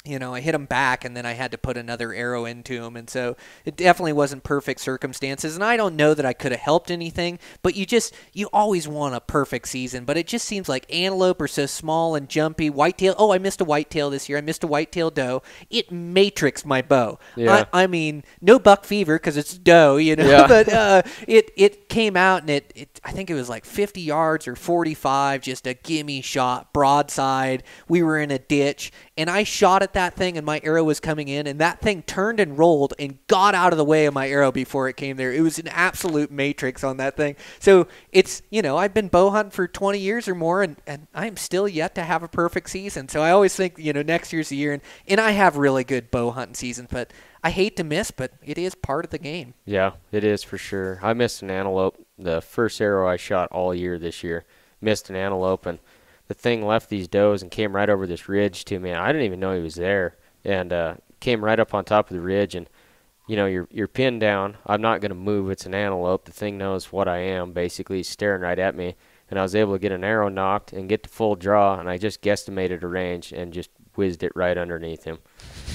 I hit him back, and then I had to put another arrow into him. And so it definitely wasn't perfect circumstances. And I don't know that I could have helped anything, but you always want a perfect season. But it just seems like antelope are so small and jumpy. Whitetail, I missed a whitetail this year. I missed a whitetail doe. It matrixed my bow. Yeah. I mean, no buck fever because it's doe, Yeah. But it came out, and I think it was like 50 yards or 45, just a gimme shot, broadside. We were in a ditch, and I shot at that thing, and my arrow was coming in, and that thing turned and rolled and got out of the way of my arrow before it came there. It was an absolute matrix on that thing. So it's, I've been bow hunting for 20 years or more, and I'm still yet to have a perfect season. So I always think, next year's the year, and I have really good bow hunting seasons, but I hate to miss, but it is part of the game. Yeah, it is for sure. I missed an antelope. The first arrow I shot all year this year, missed an antelope, and the thing left these does and came right over this ridge to me. I didn't even know he was there, and came right up on top of the ridge. And you're pinned down. I'm not going to move. It's an antelope. The thing knows what I am. Basically, he's staring right at me, and I was able to get an arrow knocked and get to full draw, and I just guesstimated a range and just whizzed it right underneath him.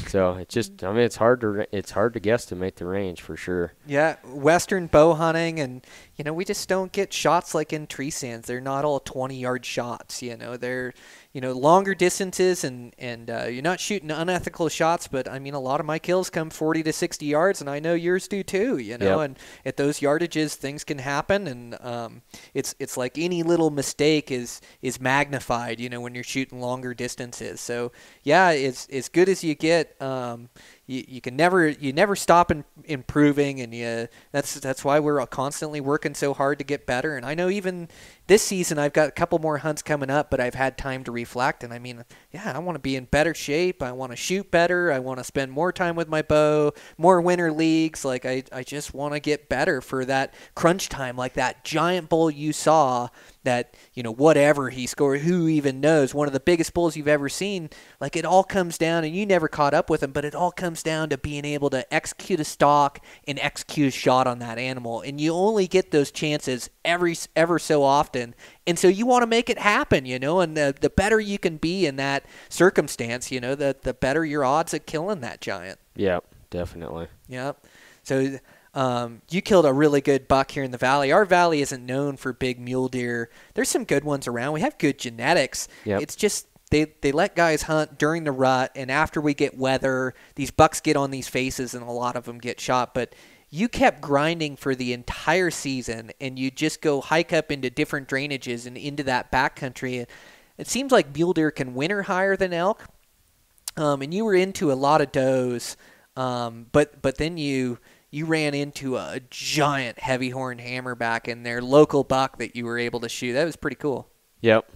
So it's just, it's hard to guesstimate the range for sure. Yeah, Western bow hunting, and we just don't get shots like in tree stands. They're not all 20-yard shots. They're longer distances, and you're not shooting unethical shots. But a lot of my kills come 40 to 60 yards, and I know yours do too. Yep. And at those yardages, things can happen, and it's like any little mistake is magnified. When you're shooting longer distances. So yeah, it's as good as you get. You can never stop improving, and that's why we're constantly working so hard to get better. And I know even this season I've got a couple more hunts coming up, but I've had time to reflect. And I want to be in better shape. I want to shoot better. I want to spend more time with my bow, more winter leagues. Like I just want to get better for that crunch time, like that giant bull you saw. That, whatever he scored, who even knows, one of the biggest bulls you've ever seen, like it all comes down, and you never caught up with him, but it all comes comes down to being able to execute a stalk and execute a shot on that animal. And you only get those chances ever so often. And so you want to make it happen, you know, and the better you can be in that circumstance, you know, the better your odds of killing that giant. Yep, definitely. Yep. So you killed a really good buck here in the valley. Our valley isn't known for big mule deer. There's some good ones around. We have good genetics. Yep. It's just they let guys hunt during the rut, and after we get weather, these bucks get on these faces, and a lot of them get shot. But you kept grinding for the entire season, and you just go hike up into different drainages and into that backcountry. It seems like mule deer can winter higher than elk, and you were into a lot of does, but then you ran into a giant heavy-horned hammerback in their local buck that you were able to shoot. That was pretty cool. Yep.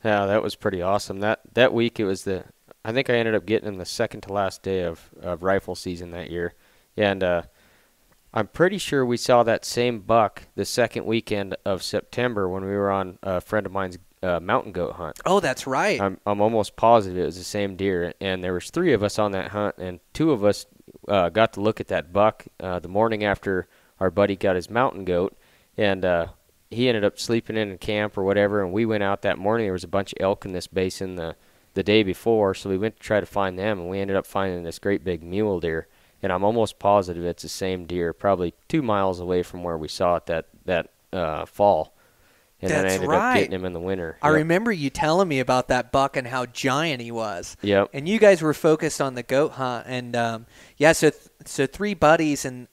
Yeah, that was pretty awesome. That week it was I think I ended up getting in the second to last day of rifle season that year. And I'm pretty sure we saw that same buck the second weekend of September when we were on a friend of mine's mountain goat hunt. Oh, that's right. I'm almost positive it was the same deer. And there was 3 of us on that hunt, and 2 of us got to look at that buck the morning after our buddy got his mountain goat, and he ended up sleeping in a camp or whatever, and we went out that morning. There was a bunch of elk in this basin the day before, so we went to try to find them, and we ended up finding this great big mule deer, and I'm almost positive it's the same deer, probably 2 miles away from where we saw it that fall. And then I ended up getting him in the winter. I remember you telling me about that buck and how giant he was. Yep. And you guys were focused on the goat hunt, and so 3 buddies, and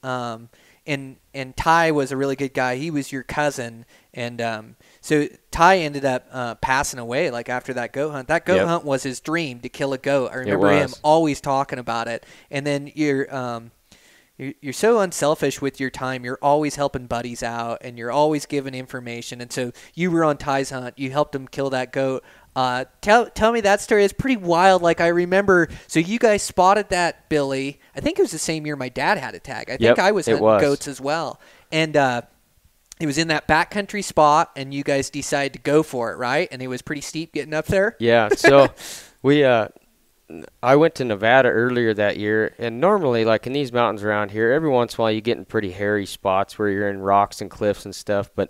Ty was a really good guy. He was your cousin, and so Ty ended up passing away like after that goat hunt. That goat hunt was his dream, to kill a goat. I remember him always talking about it. And then you're so unselfish with your time. You're always helping buddies out, and you're always giving information. And so you were on Ty's hunt. You helped him kill that goat. Tell me that story. It's pretty wild. Like, I remember, so you guys spotted that Billy. I think it was the same year my dad had a tag. I think I was hunting goats as well. And it was in that backcountry spot, and you guys decided to go for it, right? And it was pretty steep getting up there. Yeah. So I went to Nevada earlier that year, and normally, like in these mountains around here, every once in a while you get in pretty hairy spots where you're in rocks and cliffs and stuff, but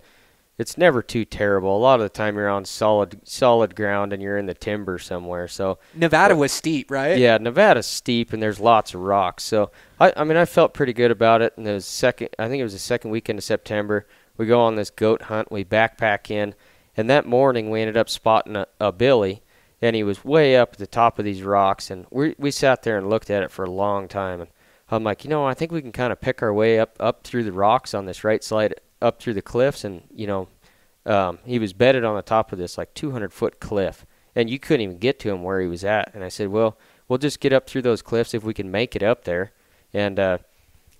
it's never too terrible. A lot of the time you're on solid ground and you're in the timber somewhere. So Nevada was steep, right? Yeah, Nevada's steep and there's lots of rocks. So I felt pretty good about it. And I think it was the second weekend of September. We go on this goat hunt. We backpack in, and that morning we ended up spotting a Billy. And he was way up at the top of these rocks, and we sat there and looked at it for a long time. And I'm like, I think we can kind of pick our way up through the rocks on this right side, up through the cliffs. And, he was bedded on the top of this like 200-foot cliff, and you couldn't even get to him where he was at. And I said, well, we'll just get up through those cliffs if we can make it up there, and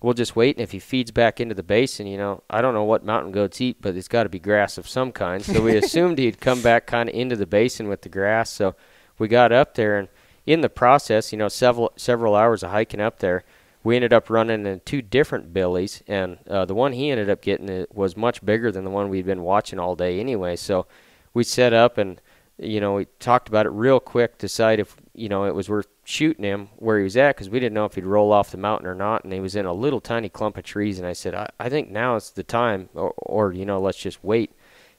we'll just wait. And if he feeds back into the basin, I don't know what mountain goats eat, but it's got to be grass of some kind. So we assumed he'd come back kind of into the basin with the grass. So we got up there, and in the process, several hours of hiking up there, we ended up running into 2 different Billies, and the one he ended up getting was much bigger than the one we'd been watching all day anyway. So we set up, and we talked about it real quick, decide if it was worth shooting him where he was at, because we didn't know if he'd roll off the mountain or not. And he was in a little tiny clump of trees, and I said, I think now is the time, or let's just wait.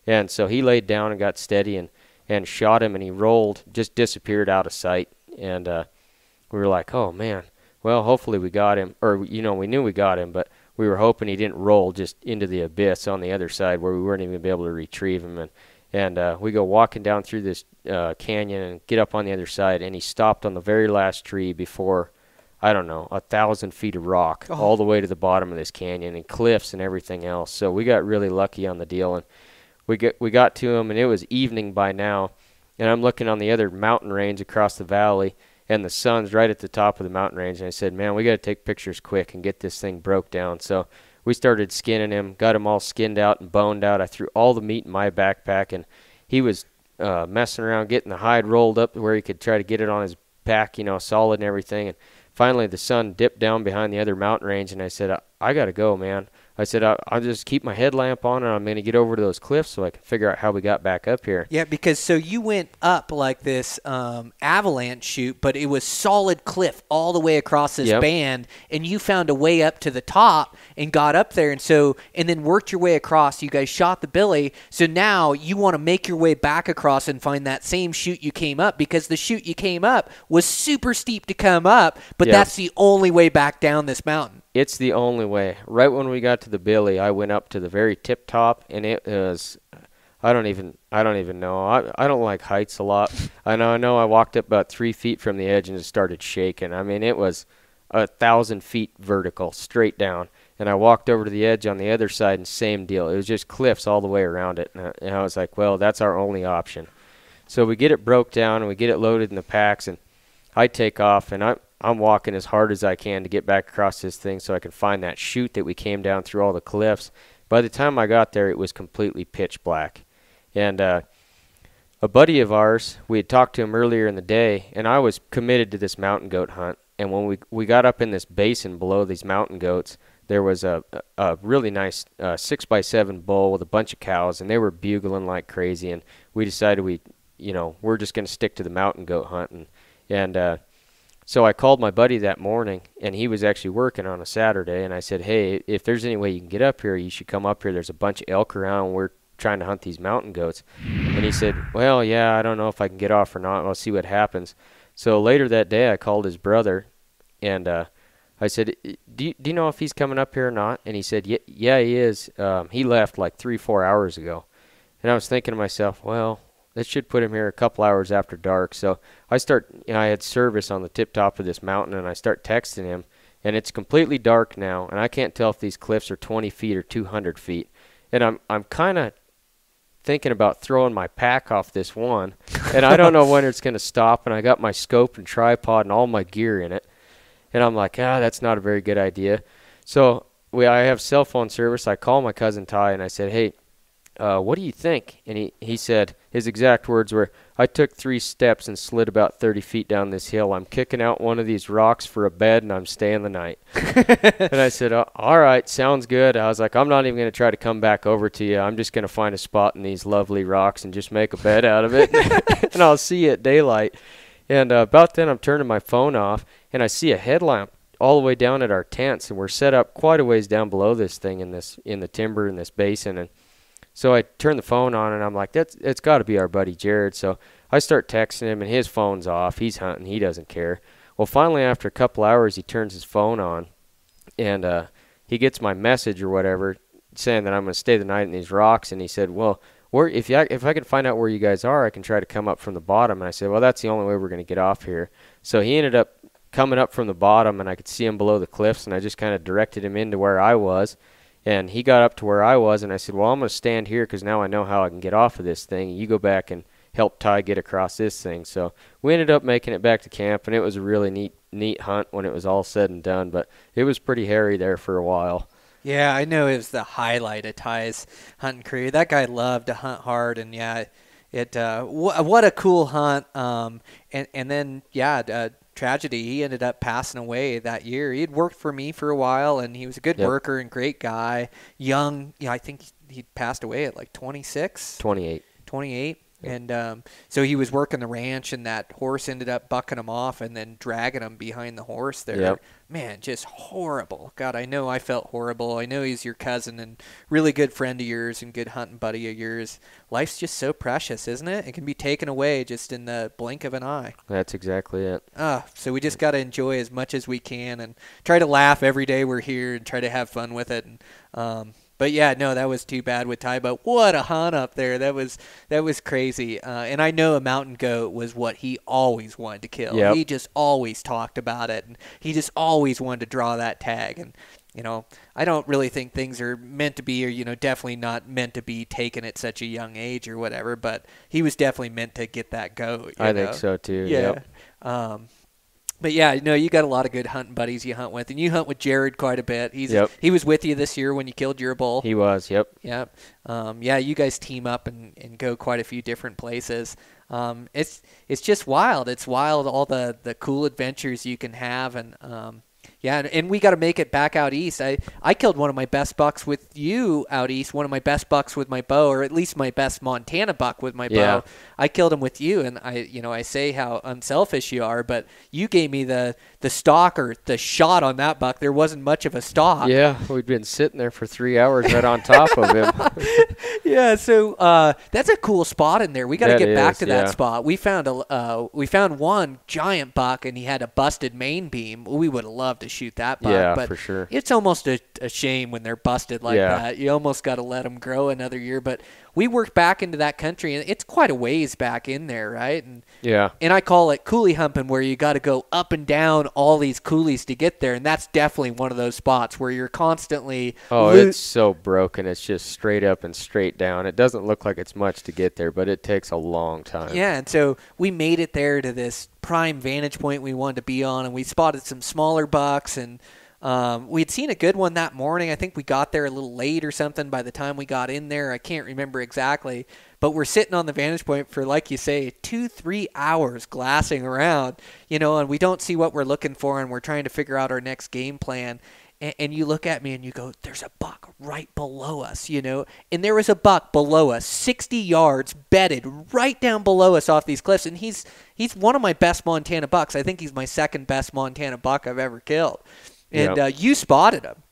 And so he laid down and got steady and shot him, and he rolled, just disappeared out of sight. And we were like, oh man, well, hopefully we got him, or we knew we got him, but we were hoping he didn't roll just into the abyss on the other side where we weren't even going to be able to retrieve him. And we go walking down through this canyon and get up on the other side, and he stopped on the very last tree before, 1,000 feet of rock all the way to the bottom of this canyon, and cliffs and everything else. So we got really lucky on the deal, and we got to him, and it was evening by now, and I'm looking on the other mountain range across the valley, and the sun's right at the top of the mountain range, and I said, man, we got to take pictures quick and get this thing broke down. So we started skinning him, got him all skinned out and boned out. I threw all the meat in my backpack, and he was messing around getting the hide rolled up where he could try to get it on his back, solid and everything. And finally the sun dipped down behind the other mountain range, and I said, I got to go, man. I said, I'll just keep my headlamp on, and I'm going to get over to those cliffs so I can figure out how we got back up here. Yeah, because so you went up like this avalanche chute, but it was solid cliff all the way across this band, and you found a way up to the top and got up there, and then worked your way across. You guys shot the billy, so now you want to make your way back across and find that same chute you came up, because the chute you came up was super steep to come up, but that's the only way back down this mountain. It's the only way. Right when we got to the billy, I went up to the very tip top, and it was, I don't even know. I don't like heights a lot. I know I walked up about 3 feet from the edge and it started shaking. I mean, it was 1,000 feet vertical, straight down. And I walked over to the edge on the other side, and same deal. It was just cliffs all the way around it. And I was like, well, that's our only option. So we get it broke down, and we get it loaded in the packs, and I take off, and I'm walking as hard as I can to get back across this thing so I can find that chute that we came down through all the cliffs. By the time I got there, it was completely pitch black. And a buddy of ours, we had talked to him earlier in the day, and I was committed to this mountain goat hunt. And when we got up in this basin below these mountain goats, there was a really nice 6x7 bull with a bunch of cows, and they were bugling like crazy. And we decided we're just going to stick to the mountain goat hunting. And so I called my buddy that morning, and he was actually working on a Saturday, and I said, hey, if there's any way you can get up here, you should come up here. There's a bunch of elk around, and we're trying to hunt these mountain goats. And he said, well, yeah, I don't know if I can get off or not. I'll see what happens. So later that day, I called his brother, and I said, do you know if he's coming up here or not? And he said, yeah, he is. He left like 3-4 hours ago. And I was thinking to myself, well, that should put him here a couple hours after dark. So I had service on the tip top of this mountain, and I start texting him, and it's completely dark now, and I can't tell if these cliffs are 20 feet or 200 feet. And I'm kind of thinking about throwing my pack off this one, and I don't know when it's going to stop, and I got my scope and tripod and all my gear in it. And I'm like, that's not a very good idea. So I have cell phone service. I call my cousin Ty, and I said, hey, what do you think? And he said, his exact words were, I took 3 steps and slid about 30 feet down this hill. I'm kicking out one of these rocks for a bed, and I'm staying the night. And I said, all right, sounds good. I was like, I'm not even going to try to come back over to you. I'm just going to find a spot in these lovely rocks and just make a bed out of it. And I'll see you at daylight. And about then, I'm turning my phone off, and I see a headlamp all the way down at our tents, and we're set up quite a ways down below this thing in the timber in this basin. And so I turn the phone on, and I'm like, it's got to be our buddy Jared. So I start texting him, and his phone's off. He's hunting. He doesn't care. Well, finally, after a couple hours, he turns his phone on, and he gets my message or whatever saying that I'm going to stay the night in these rocks. And he said, well, if I can find out where you guys are, I can try to come up from the bottom. And I said, well, that's the only way we're going to get off here. So he ended up coming up from the bottom, and I could see him below the cliffs, and I just kind of directed him into where I was. And he got up to where I was, and I said, well, I'm going to stand here because now I know how I can get off of this thing. You go back and help Ty get across this thing. So we ended up making it back to camp, and it was a really neat hunt when it was all said and done. But it was pretty hairy there for a while. Yeah, I know it was the highlight of Ty's hunting career. That guy loved to hunt hard, and yeah, what a cool hunt. And then tragedy. He ended up passing away that year. He had worked for me for a while, and he was a good worker and great guy. Young, I think he passed away at like 26? 28. 28. And so he was working the ranch, and that horse ended up bucking him off and then dragging him behind the horse there. Yep. Man, just horrible. God, I know I felt horrible. I know he's your cousin and really good friend of yours and good hunting buddy of yours. Life's just so precious, isn't it? It can be taken away just in the blink of an eye. That's exactly it. So we just got to enjoy as much as we can and try to laugh every day we're here and try to have fun with it. And, but yeah, no, that was too bad with Ty. But what a hunt up there! That was crazy. And I know a mountain goat was what he always wanted to kill. Yep. He just always talked about it, and he just always wanted to draw that tag. And I don't really think things are meant to be, or definitely not meant to be taken at such a young age or whatever. But he was definitely meant to get that goat. I think so too. Yeah. Yep. But yeah, you got a lot of good hunting buddies you hunt with, and you hunt with Jared quite a bit. He was with you this year when you killed your bull. He was, yep. Yep. You guys team up and go quite a few different places. It's just wild. It's wild, all the cool adventures you can have, and Yeah, and we got to make it back out east. I killed one of my best bucks with you out east, one of my best bucks with my bow, or at least my best Montana buck with my bow. I killed him with you, and I say how unselfish you are, but you gave me the stock or the shot on that buck. There wasn't much of a stock. Yeah, we'd been sitting there for 3 hours right on top of him. Yeah, so that's a cool spot in there. We got to get back to that spot. We found one giant buck, and he had a busted main beam. We would have loved to shoot that buck, but for sure. It's almost a shame when they're busted like that. You almost got to let them grow another year, but we worked back into that country, and it's quite a ways back in there, right? And I call it coulee humping, where you got to go up and down all these coulees to get there, and that's definitely one of those spots where you're constantly it's so broken. It's just straight up and straight down. It doesn't look like it's much to get there, but it takes a long time. Yeah, and so we made it there to this prime vantage point we wanted to be on, and we spotted some smaller bucks, and we had seen a good one that morning. I think we got there a little late or something by the time we got in there. I can't remember exactly. But we're sitting on the vantage point for, like you say, 2-3 hours glassing around, and we don't see what we're looking for, and we're trying to figure out our next game plan. And you look at me and you go, there's a buck right below us, And there was a buck below us, 60 yards, bedded right down below us off these cliffs. And he's one of my best Montana bucks. I think he's my second best Montana buck I've ever killed. And you spotted him.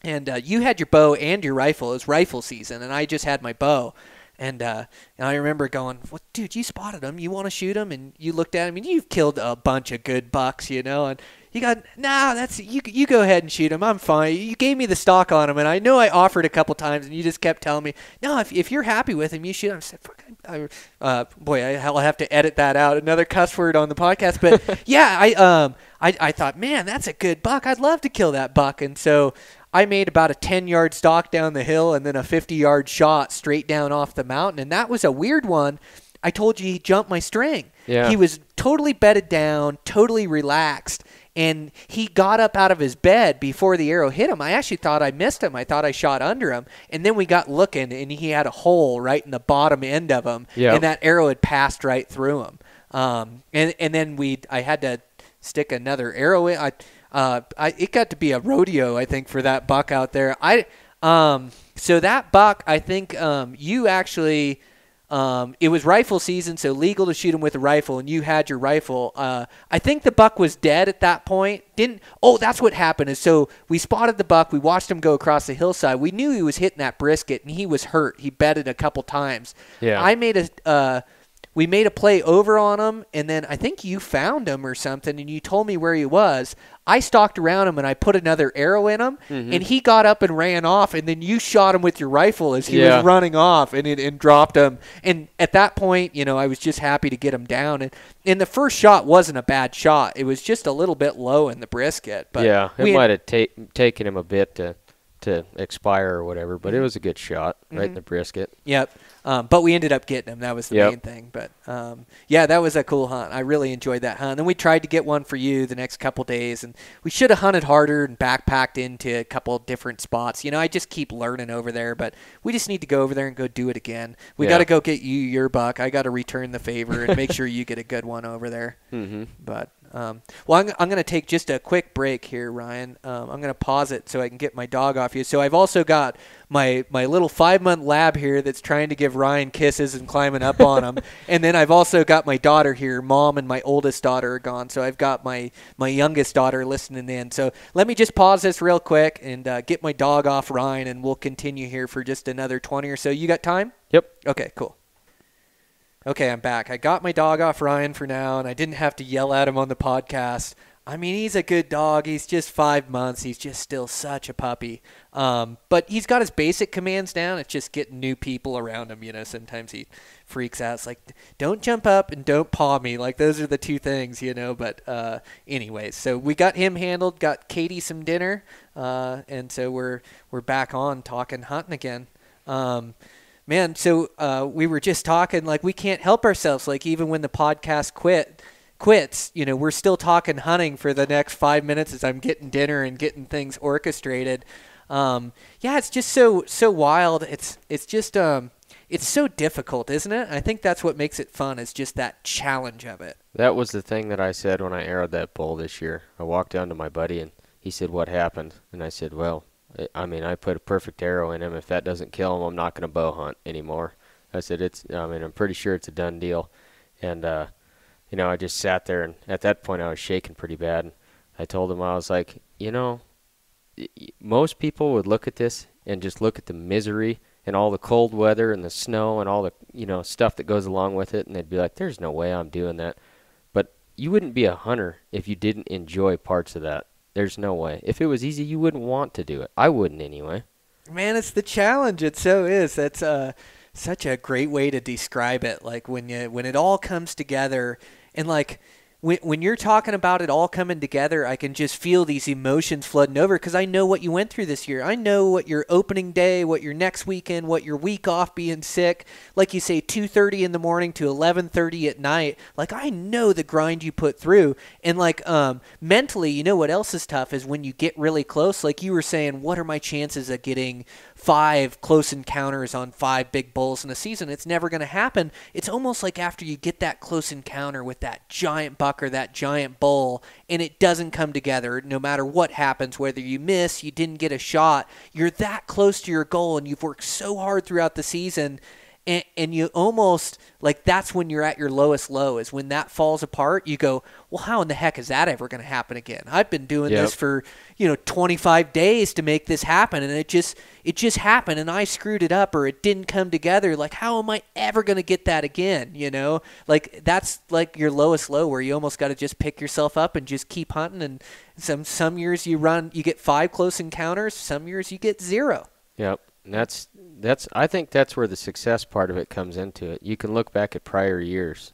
And you had your bow and your rifle. It was rifle season, and I just had my bow. And I remember going, well, dude, you spotted him. You want to shoot him? And you looked at him, and you've killed a bunch of good bucks, And you got, that's you go ahead and shoot him. I'm fine. You gave me the stock on him, and I know I offered a couple times, and you just kept telling me, no, if you're happy with him, you shoot him. I said, I'll have to edit that out. Another cuss word on the podcast. But, I thought, man, that's a good buck. I'd love to kill that buck. And so I made about a 10-yard stalk down the hill and then a 50-yard shot straight down off the mountain. And that was a weird one. I told you he jumped my string. Yeah. He was totally bedded down, totally relaxed. And he got up out of his bed before the arrow hit him. I actually thought I missed him. I thought I shot under him. And then we got looking, and he had a hole right in the bottom end of him. Yep. And that arrow had passed right through him. And then I had to stick another arrow in. It got to be a rodeo, I think, for that buck out there. So that buck, I think you actually... it was rifle season, so legal to shoot him with a rifle, and you had your rifle. I think the buck was dead at that point. That's what happened. Is so we spotted the buck. We watched him go across the hillside. We knew he was hitting that brisket, and he was hurt. He bedded a couple times. Yeah. We made a play over on him, and then I think you found him or something, and you told me where he was. I stalked around him, and I put another arrow in him, and he got up and ran off, and then you shot him with your rifle as he was running off and dropped him. And at that point, I was just happy to get him down. And the first shot wasn't a bad shot. It was just a little bit low in the brisket. But it might have taken him a bit to expire or whatever, but it was a good shot right in the brisket. Yep. But we ended up getting him. That was the main thing. But, that was a cool hunt. I really enjoyed that hunt. Then we tried to get one for you the next couple days, and we should have hunted harder and backpacked into a couple different spots. I just keep learning over there, but we just need to go over there and go do it again. We got to go get you your buck. I got to return the favor and make sure you get a good one over there. Mm-hmm. But I'm going to take just a quick break here, Ryan. I'm going to pause it so I can get my dog off you. So I've also got my little 5-month lab here that's trying to give Ryan kisses and climbing up on him. And then I've also got my daughter here. Mom and my oldest daughter are gone. So I've got my youngest daughter listening in. So let me just pause this real quick and get my dog off Ryan, and we'll continue here for just another 20 or so. You got time? Yep. Okay, cool. Okay, I'm back. I got my dog off Ryan for now, and I didn't have to yell at him on the podcast. I mean, he's a good dog. He's just 5 months. He's just still such a puppy. But he's got his basic commands down. It's just getting new people around him. Sometimes he freaks out. It's like, don't jump up and don't paw me. Like, those are the two things, But anyways, so we got him handled, got Katie some dinner, and so we're back on talking hunting again. Man, so we were just talking, like, we can't help ourselves. Like, even when the podcast quits, we're still talking hunting for the next 5 minutes as I'm getting dinner and getting things orchestrated. It's just so wild. It's just it's so difficult, isn't it? I think that's what makes it fun, is just that challenge of it. That was the thing that I said when I arrowed that bull this year. I walked down to my buddy, and He said, what happened? And I said, well, I put a perfect arrow in him. If that doesn't kill him, I'm not going to bow hunt anymore. I said, I'm pretty sure it's a done deal. And, I just sat there, and at that point I was shaking pretty bad. And I told him, I was like, most people would look at this and just look at the misery and all the cold weather and the snow and all the, stuff that goes along with it, and they'd be like, there's no way I'm doing that. But you wouldn't be a hunter if you didn't enjoy parts of that. There's no way. If it was easy, you wouldn't want to do it. I wouldn't anyway. Man, it's the challenge. It so is. That's such a great way to describe it. Like when it all comes together, and like when you're talking about it all coming together, I can just feel these emotions flooding over because I know what you went through this year. I know what your opening day, what your next weekend, what your week off being sick, like you say, 2:30 in the morning to 11:30 at night. Like I know the grind you put through, and like mentally, you know what else is tough is when you get really close. Like you were saying, what are my chances of getting 5 close encounters on 5 big bulls in a season? It's never going to happen. It's almost like after you get that close encounter with that giant buck or that giant bull and it doesn't come together, no matter what happens, whether you miss, you didn't get a shot, you're that close to your goal and you've worked so hard throughout the season, and you almost, like that's when you're at your lowest low, is when that falls apart. You go, well, how in the heck is that ever going to happen again? I've been doing this for 25 days to make this happen, and it just happened, and I screwed it up, or it didn't come together. Like, how am I ever going to get that again? Like that's like your lowest low, where you almost got to just pick yourself up and just keep hunting. And some years you get 5 close encounters, some years you get 0. Yep. And I think that's where the success part of it comes into it. You can look back at prior years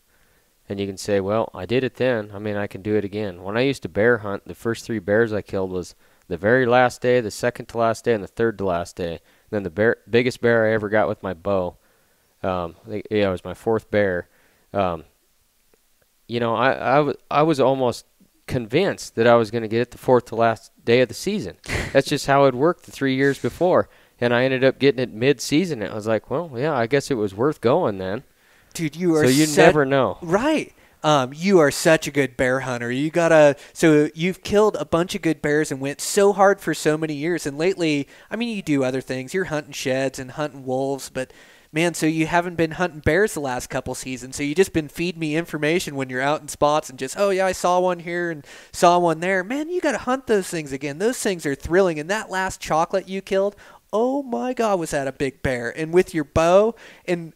and you can say, well, I did it then. I can do it again. When I used to bear hunt, the first 3 bears I killed was the very last day, the second to last day, and the third to last day. And then the biggest bear I ever got with my bow, it was my 4th bear. I was almost convinced that I was going to get it the 4th to last day of the season. That's just how it worked the 3 years before. And I ended up getting it mid-season. I was like, well, yeah, I guess it was worth going then. Dude, so you never know. Right. You are such a good bear hunter. So you've killed a bunch of good bears and went so hard for so many years. And lately, you do other things. You're hunting sheds and hunting wolves, but man, so you haven't been hunting bears the last couple seasons. So you just been feeding me information when you're out in spots and just, oh yeah, I saw one here and saw one there. Man, you got to hunt those things again. Those things are thrilling. And that last chocolate you killed, oh my God, was that a big bear? And with your bow, and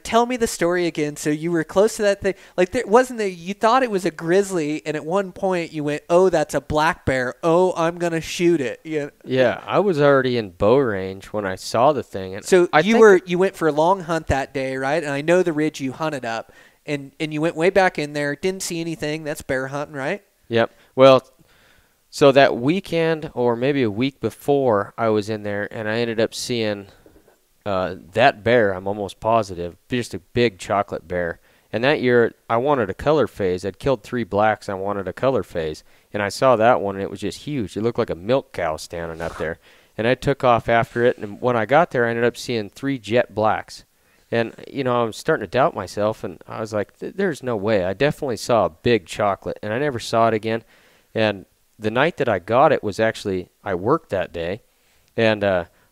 tell me the story again. So you were close to that thing. Like you thought it was a grizzly, and at one point you went, oh, that's a black bear. Oh, I'm gonna shoot it. Yeah, I was already in bow range when I saw the thing. And so you went for a long hunt that day, right? And I know the ridge you hunted up, and you went way back in there, didn't see anything. That's bear hunting, right? Yep. Well, so that weekend or maybe a week before, I was in there and I ended up seeing that bear. I'm almost positive, just a big chocolate bear. And that year I wanted a color phase. I'd killed 3 blacks. I wanted a color phase, and I saw that one and it was just huge. It looked like a milk cow standing up there. And I took off after it, and when I got there I ended up seeing 3 jet blacks. And I was starting to doubt myself, and I was like, there's no way. I definitely saw a big chocolate, and I never saw it again. And the night that I got it was actually, I worked that day, and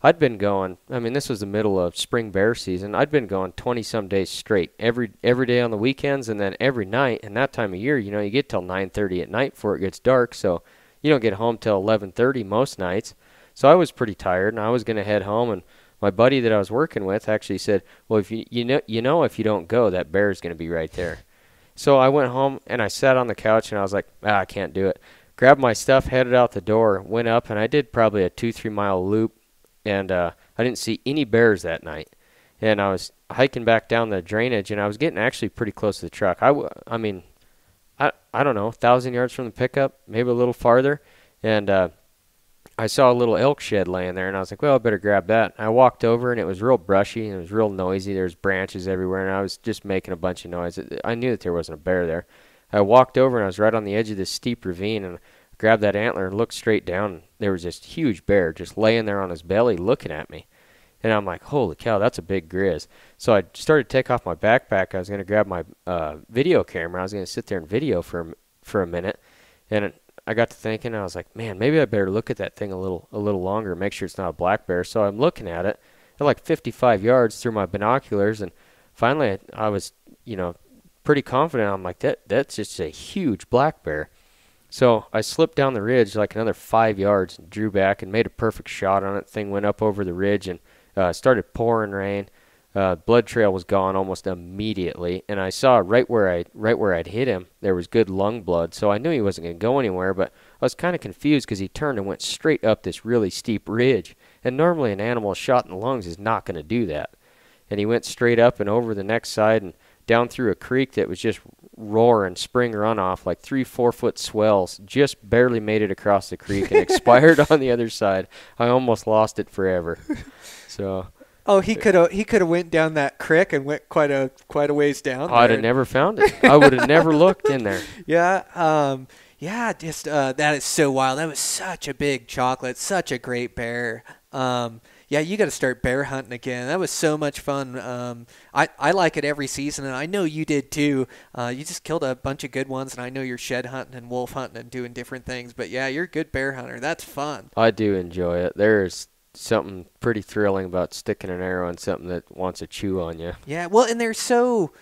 I'd been going, this was the middle of spring bear season. I'd been going 20-some days straight, every day on the weekends, and then every night. And that time of year, you get till 9:30 at night before it gets dark, so you don't get home till 11:30 most nights. So I was pretty tired, and I was going to head home, and my buddy that I was working with actually said, well, if if you don't go, that bear is going to be right there. So I went home, and I sat on the couch, and I was like, I can't do it. Grabbed my stuff, headed out the door, went up, and I did probably a 2-3 mile loop, and I didn't see any bears that night. And I was hiking back down the drainage, and I was getting actually pretty close to the truck. I don't know, 1,000 yards from the pickup, maybe a little farther, and I saw a little elk shed laying there, and I was like, well, I better grab that. And I walked over, and it was real brushy, and it was real noisy. There was branches everywhere, and I was just making a bunch of noise. I knew that there wasn't a bear there. I walked over, and I was right on the edge of this steep ravine, and I grabbed that antler and looked straight down, and there was this huge bear just laying there on his belly looking at me. And I'm like, holy cow, that's a big grizz. So I started to take off my backpack. I was going to grab my video camera. I was going to sit there and video for a minute. And I got to thinking, I was like, man, maybe I better look at that thing a little longer, make sure it's not a black bear. So I'm looking at it at like 55 yards through my binoculars, and finally I was, pretty confident. I'm like, that's just a huge black bear. So I slipped down the ridge like another 5 yards and drew back and made a perfect shot on it. Thing went up over the ridge and started pouring rain. Blood trail was gone almost immediately, and I saw right where I'd hit him, there was good lung blood. So I knew he wasn't going to go anywhere, but I was kind of confused because he turned and went straight up this really steep ridge. And normally an animal shot in the lungs is not going to do that. And he went straight up and over the next side and down through a creek that was just roaring spring runoff, like 3-4 foot swells. Just barely made it across the creek and expired on the other side. I almost lost it forever. So. Oh, he could have went down that creek and went quite a ways down. I'd have never found it. I would have never looked in there. Yeah. Yeah. Just that is so wild. That was such a big chocolate. Such a great bear. Yeah, you got to start bear hunting again. That was so much fun. I like it every season, and I know you did too. You just killed a bunch of good ones, and I know you're shed hunting and wolf hunting and doing different things. But yeah, you're a good bear hunter. That's fun. I do enjoy it. There's something pretty thrilling about sticking an arrow in something that wants to chew on you. Yeah, well, and they're so...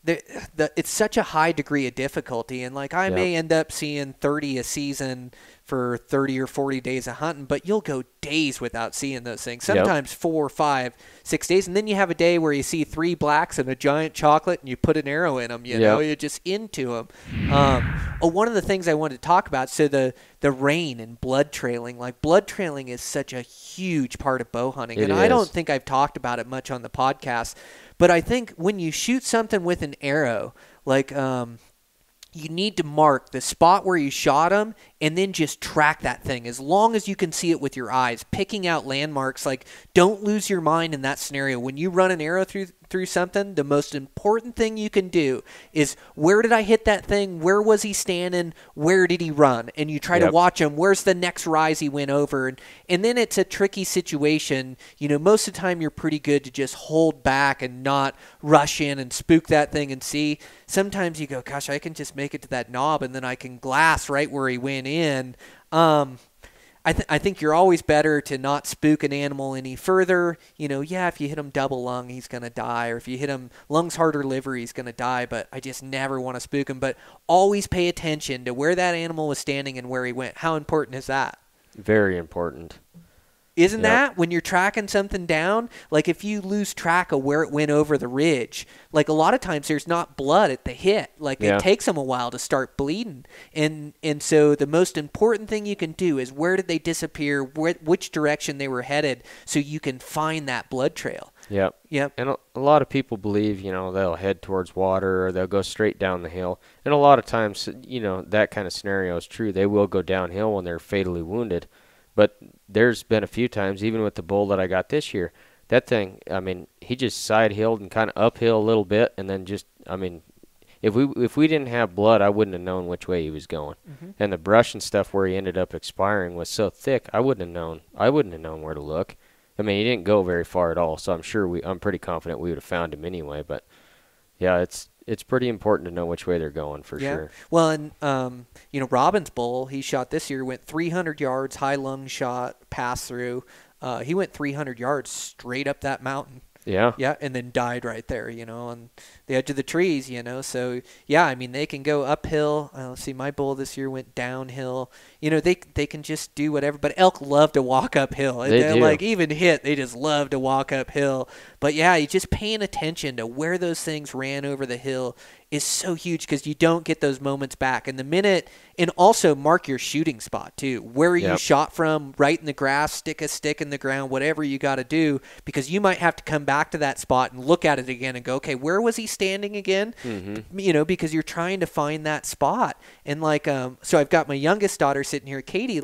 it's such a high degree of difficulty, and like I may end up seeing 30 a season for 30 or 40 days of hunting, but you'll go days without seeing those things, sometimes 4, 5, 6 days, and then you have a day where you see 3 blacks and a giant chocolate and you put an arrow in them, you know, you're just into them. One of the things I wanted to talk about, so the rain and blood trailing, like blood trailing is such a huge part of bow hunting, and I don't think I've talked about it much on the podcast. But I think when you shoot something with an arrow, like you need to mark the spot where you shot them and then just track that thing as long as you can see it with your eyes, picking out landmarks. Like, don't lose your mind in that scenario. When you run an arrow through something, the most important thing you can do is, where did I hit that thing? Where was he standing? Where did he run? And you try to watch him. Where's the next rise he went over? And then it's a tricky situation. You know, most of the time you're pretty good to just hold back and not rush in and spook that thing and see. Sometimes you go, gosh, I can just make it to that knob and then I can glass right where he went in. I think you're always better to not spook an animal any further. You know, if you hit him double lung, he's going to die. Or if you hit him lungs, heart, or liver, he's going to die. But I just never want to spook him. But always pay attention to where that animal was standing and where he went. How important is that? Very important. Isn't that when you're tracking something down? Like if you lose track of where it went over the ridge, like a lot of times there's not blood at the hit. Like it takes them a while to start bleeding. And so the most important thing you can do is, where did they disappear? Which direction they were headed, so you can find that blood trail. Yep. And a lot of people believe, they'll head towards water or they'll go straight down the hill. And a lot of times, that kind of scenario is true. They will go downhill when they're fatally wounded. But there's been a few times, even with the bull that I got this year, that thing, he just side-hilled and kind of uphill a little bit, and then just, if we didn't have blood, I wouldn't have known which way he was going. Mm-hmm. And the brush and stuff where he ended up expiring was so thick, I wouldn't have known where to look. He didn't go very far at all, so I'm pretty confident we would have found him anyway. But yeah, it's pretty important to know which way they're going for sure. Well, and Robin's bull, he shot this year, went 300 yards, high lung shot, pass through. He went 300 yards straight up that mountain. Yeah, and then died right there, on the edge of the trees, So, they can go uphill. Let's see, my bull this year went downhill. They can just do whatever. But elk love to walk uphill. They do. Like, even hit, they just love to walk uphill. But, you just paying attention to where those things ran over the hill is so huge, because you don't get those moments back. And also mark your shooting spot too, where you shot from, right in the grass, stick a stick in the ground, whatever you got to do, because you might have to come back to that spot and look at it again and go, okay, where was he standing again? Mm-hmm. Because you're trying to find that spot. And so I've got my youngest daughter sitting here, Katie,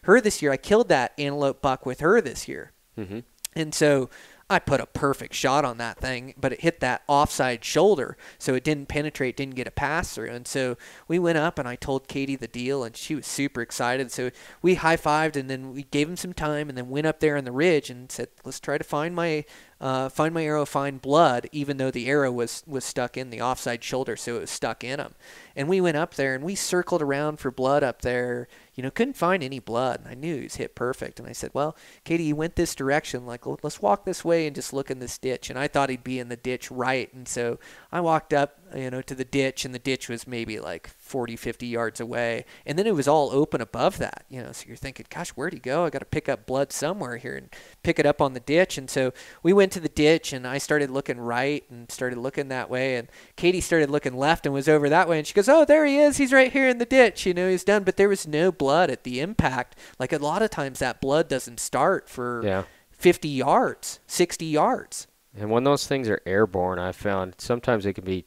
her this year, I killed that antelope buck with her this year. Mm-hmm. And so I put a perfect shot on that thing, but it hit that offside shoulder, so it didn't penetrate, didn't get a pass through. And so we went up, and I told Katie the deal, and she was super excited. So we high-fived, and then we gave him some time, and then went up there on the ridge and said, let's try to find my arrow, find blood, even though the arrow was stuck in the offside shoulder, so it was stuck in him. And we went up there, and we circled around for blood up there. Couldn't find any blood. I knew he was hit perfect. And I said, well, Katie, he went this direction. Like, let's walk this way and just look in this ditch. And I thought he'd be in the ditch right. And so I walked up, to the ditch, and the ditch was maybe like 40, 50 yards away. And then it was all open above that, so you're thinking, gosh, where'd he go? I got to pick up blood somewhere here and pick it up on the ditch. And so we went to the ditch, and I started looking right and started looking that way. And Katie started looking left and was over that way. And she goes, oh, there he is. He's right here in the ditch. He's done. But there was no blood at the impact. Like a lot of times that blood doesn't start for 50 yards, 60 yards. And when those things are airborne, I found sometimes it can be,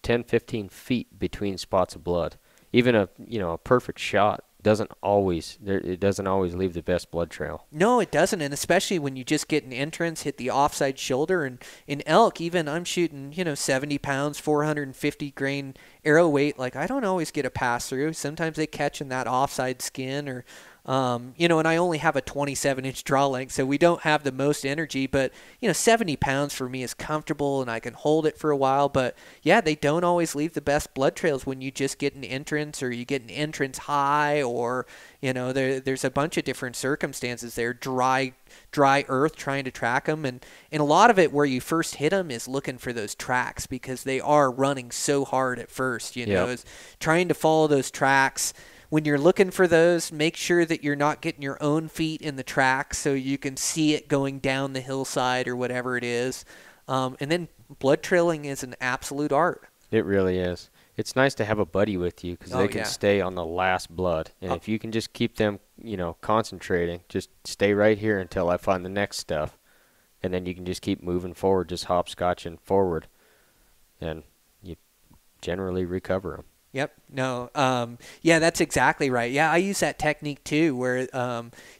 10, 15 feet between spots of blood. Even a perfect shot doesn't always leave the best blood trail. No, it doesn't, and especially when you just get an entrance, hit the offside shoulder, and in elk, even I'm shooting, 70 pounds, 450 grain arrow weight. Like I don't always get a pass through. Sometimes they catch in that offside skin or. And I only have a 27-inch draw length, so we don't have the most energy. But, 70 pounds for me is comfortable, and I can hold it for a while. But, yeah, they don't always leave the best blood trails when you just get an entrance or you get an entrance high or, there's a bunch of different circumstances there. Dry earth trying to track them. And a lot of it where you first hit them is looking for those tracks because they are running so hard at first, is trying to follow those tracks. When you're looking for those, make sure that you're not getting your own feet in the track so you can see it going down the hillside or whatever it is. And then blood trailing is an absolute art. It really is. It's nice to have a buddy with you because they can stay on the last blood. And if you can just keep them, concentrating, just stay right here until I find the next stuff. And then you can just keep moving forward, just hopscotching forward. And you generally recover them. Yep. No. That's exactly right. Yeah, I use that technique too, where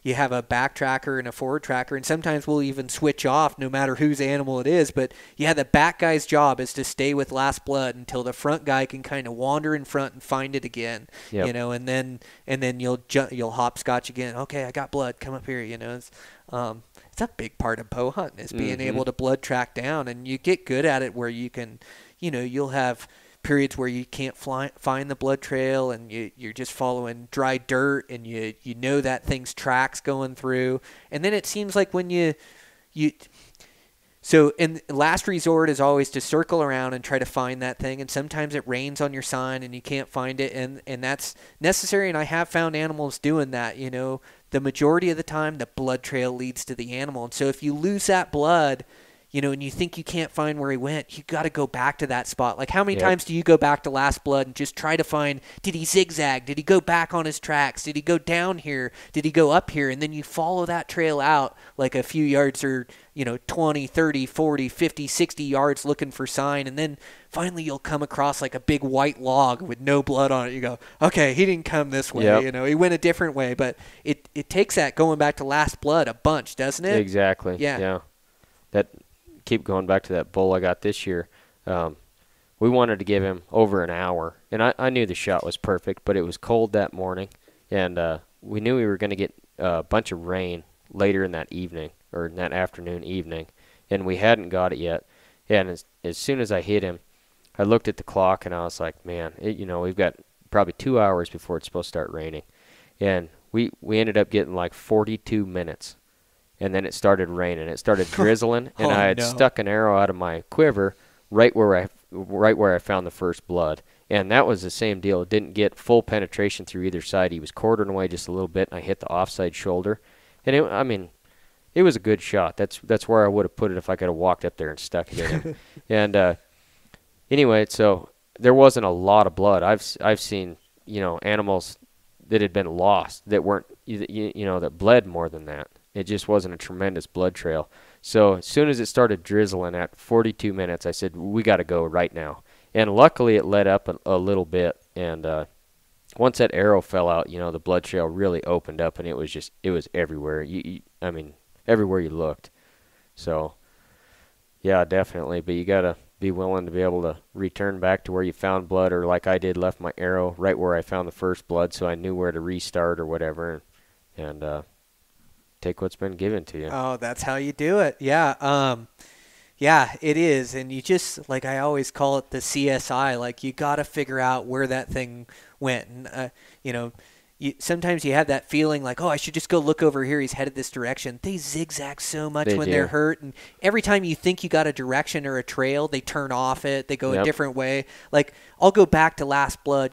you have a back tracker and a forward tracker, and sometimes we'll even switch off no matter whose animal it is. But the back guy's job is to stay with last blood until the front guy can kind of wander in front and find it again. Yep. And then you'll hopscotch again. Okay, I got blood. Come up here. It's a big part of bow hunting is being able to blood track down, and you get good at it where you can, you'll have periods where you can't find the blood trail and you're just following dry dirt and you know that thing's tracks going through. And then it seems like when so in last resort is always to circle around and try to find that thing. And sometimes it rains on your sign and you can't find it. And that's necessary. And I have found animals doing that, the majority of the time the blood trail leads to the animal. And so if you lose that blood, and you think you can't find where he went, you got to go back to that spot. Like how many times do you go back to last blood and just try to find, did he zigzag? Did he go back on his tracks? Did he go down here? Did he go up here? And then you follow that trail out like a few yards or, 20, 30, 40, 50, 60 yards looking for sign. And then finally you'll come across like a big white log with no blood on it. You go, okay, he didn't come this way. Yep. He went a different way. But it takes that going back to last blood a bunch, doesn't it? Exactly. Yeah. Keep going back to that bull I got this year. We wanted to give him over an hour, and I knew the shot was perfect, but it was cold that morning, and we knew we were going to get a bunch of rain later in that evening, or in that afternoon, evening, and we hadn't got it yet. And as soon as I hit him, I looked at the clock, and I was like, man, we've got probably 2 hours before it's supposed to start raining. And we ended up getting like 42 minutes. And then it started raining. It started drizzling, and I had stuck an arrow out of my quiver right where I found the first blood. And that was the same deal. It didn't get full penetration through either side. He was quartering away just a little bit, and I hit the offside shoulder. And it was a good shot. That's where I would have put it if I could have walked up there and stuck it in him. And anyway, so there wasn't a lot of blood. I've seen animals that had been lost that weren't that bled more than that. It just wasn't a tremendous blood trail. So as soon as it started drizzling at 42 minutes, I said, we got to go right now. And luckily it let up a little bit. And once that arrow fell out, the blood trail really opened up, and it was everywhere. Everywhere you looked. So, yeah, definitely. But you got to be willing to be able to return back to where you found blood, or like I did, left my arrow right where I found the first blood, so I knew where to restart or whatever, and take what's been given to you. Oh, that's how you do it. Yeah. Yeah, it is. And you just, like I always call it the CSI, like you got to figure out where that thing went. And, sometimes you have that feeling like, oh, I should just go look over here. He's headed this direction. They zigzag so much when they're hurt. And every time you think you got a direction or a trail, they turn off it. They go a different way. Like, I'll go back to Last Blood,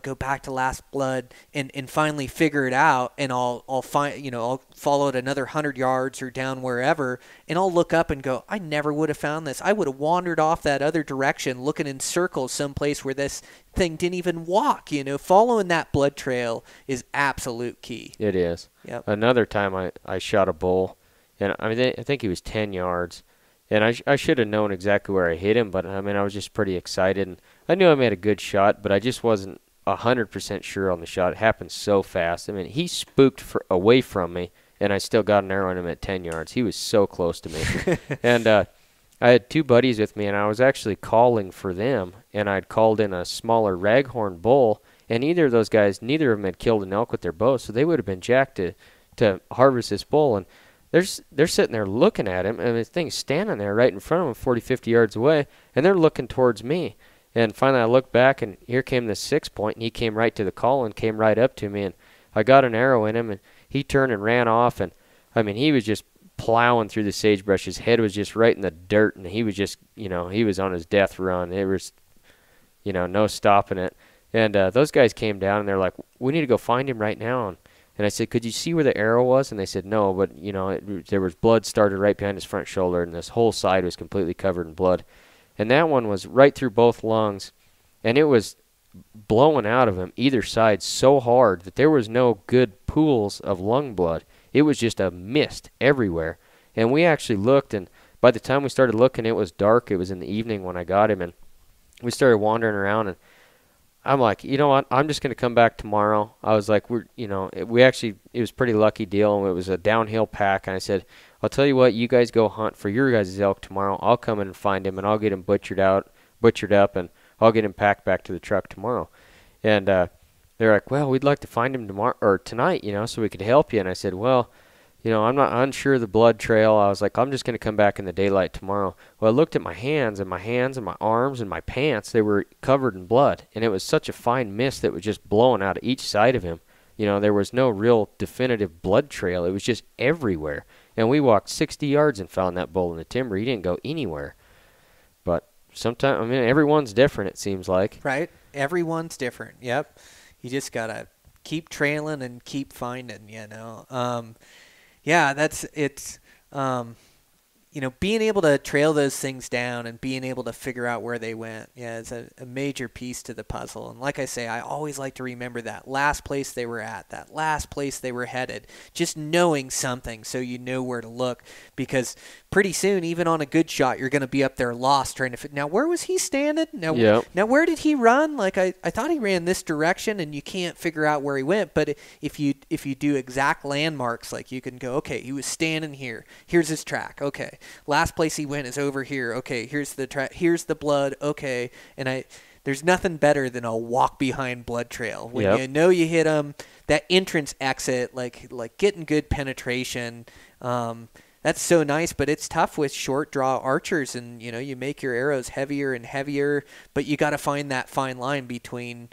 and finally figure it out. And I'll find, I'll follow it another 100 yards or down wherever. And I'll look up and go, I never would have found this. I would have wandered off that other direction looking in circles someplace where this thing didn't even walk. Following that blood trail is absolute key. It is. Yep. Another time I shot a bull, and I think he was 10 yards, and I should have known exactly where I hit him, but I was just pretty excited, and I knew I made a good shot, but I just wasn't 100% sure on the shot. It happened so fast. He spooked away from me, and I still got an arrow on him at 10 yards. He was so close to me. And I had two buddies with me, and I was actually calling for them, and I'd called in a smaller raghorn bull, and neither of them had killed an elk with their bow, so they would have been jacked to harvest this bull. And they're sitting there looking at him, and the thing's standing there right in front of them 40, 50 yards away, and they're looking towards me. And finally I looked back, and here came this 6-point, and he came right to the call and came right up to me, and I got an arrow in him, and he turned and ran off, and he was just plowing through the sagebrush. His head was just right in the dirt, and he was just, he was on his death run. It was, no stopping it. And those guys came down, and they're like, we need to go find him right now. And I said, could you see where the arrow was? And they said, no, but, there was blood started right behind his front shoulder, and this whole side was completely covered in blood. And that one was right through both lungs, and it was blowing out of him either side so hard that there was no good pools of lung blood. It was just a mist everywhere. And we actually looked, and by the time we started looking, it was dark. It was in the evening when I got him, and we started wandering around, and I'm like, you know what? I'm just going to come back tomorrow. I was like, it was a pretty lucky deal, and it was a downhill pack. And I said, I'll tell you what, you guys go hunt for your guys' elk tomorrow. I'll come in and find him, and I'll get him butchered up, and I'll get him packed back to the truck tomorrow. And they're like, well, we'd like to find him tomorrow or tonight, so we could help you. And I said, well, I'm not unsure of the blood trail. I was like, I'm just going to come back in the daylight tomorrow. Well, I looked at my hands and my arms and my pants. They were covered in blood, and it was such a fine mist that was just blowing out of each side of him. There was no real definitive blood trail. It was just everywhere. And we walked 60 yards and found that bull in the timber. He didn't go anywhere. But sometimes, everyone's different, it seems like. Right. Everyone's different. Yep. You just got to keep trailing and keep finding, Yeah, it's being able to trail those things down and being able to figure out where they went. Yeah, it's a major piece to the puzzle. And like I say, I always like to remember that last place they were at, that last place they were headed, just knowing something so you know where to look, because pretty soon, even on a good shot, you're going to be up there lost trying to fit. Now, where was he standing? Now, where did he run? Like, I thought he ran this direction, and you can't figure out where he went. But if you do exact landmarks, like you can go, okay, he was standing here. Here's his track. Okay. Last place he went is over here. Okay. Here's the track. Here's the blood. Okay. And there's nothing better than a walk behind blood trail. When you know you hit him, that entrance exit, like getting good penetration, that's so nice, but it's tough with short draw archers, and you make your arrows heavier and heavier, but you got to find that fine line between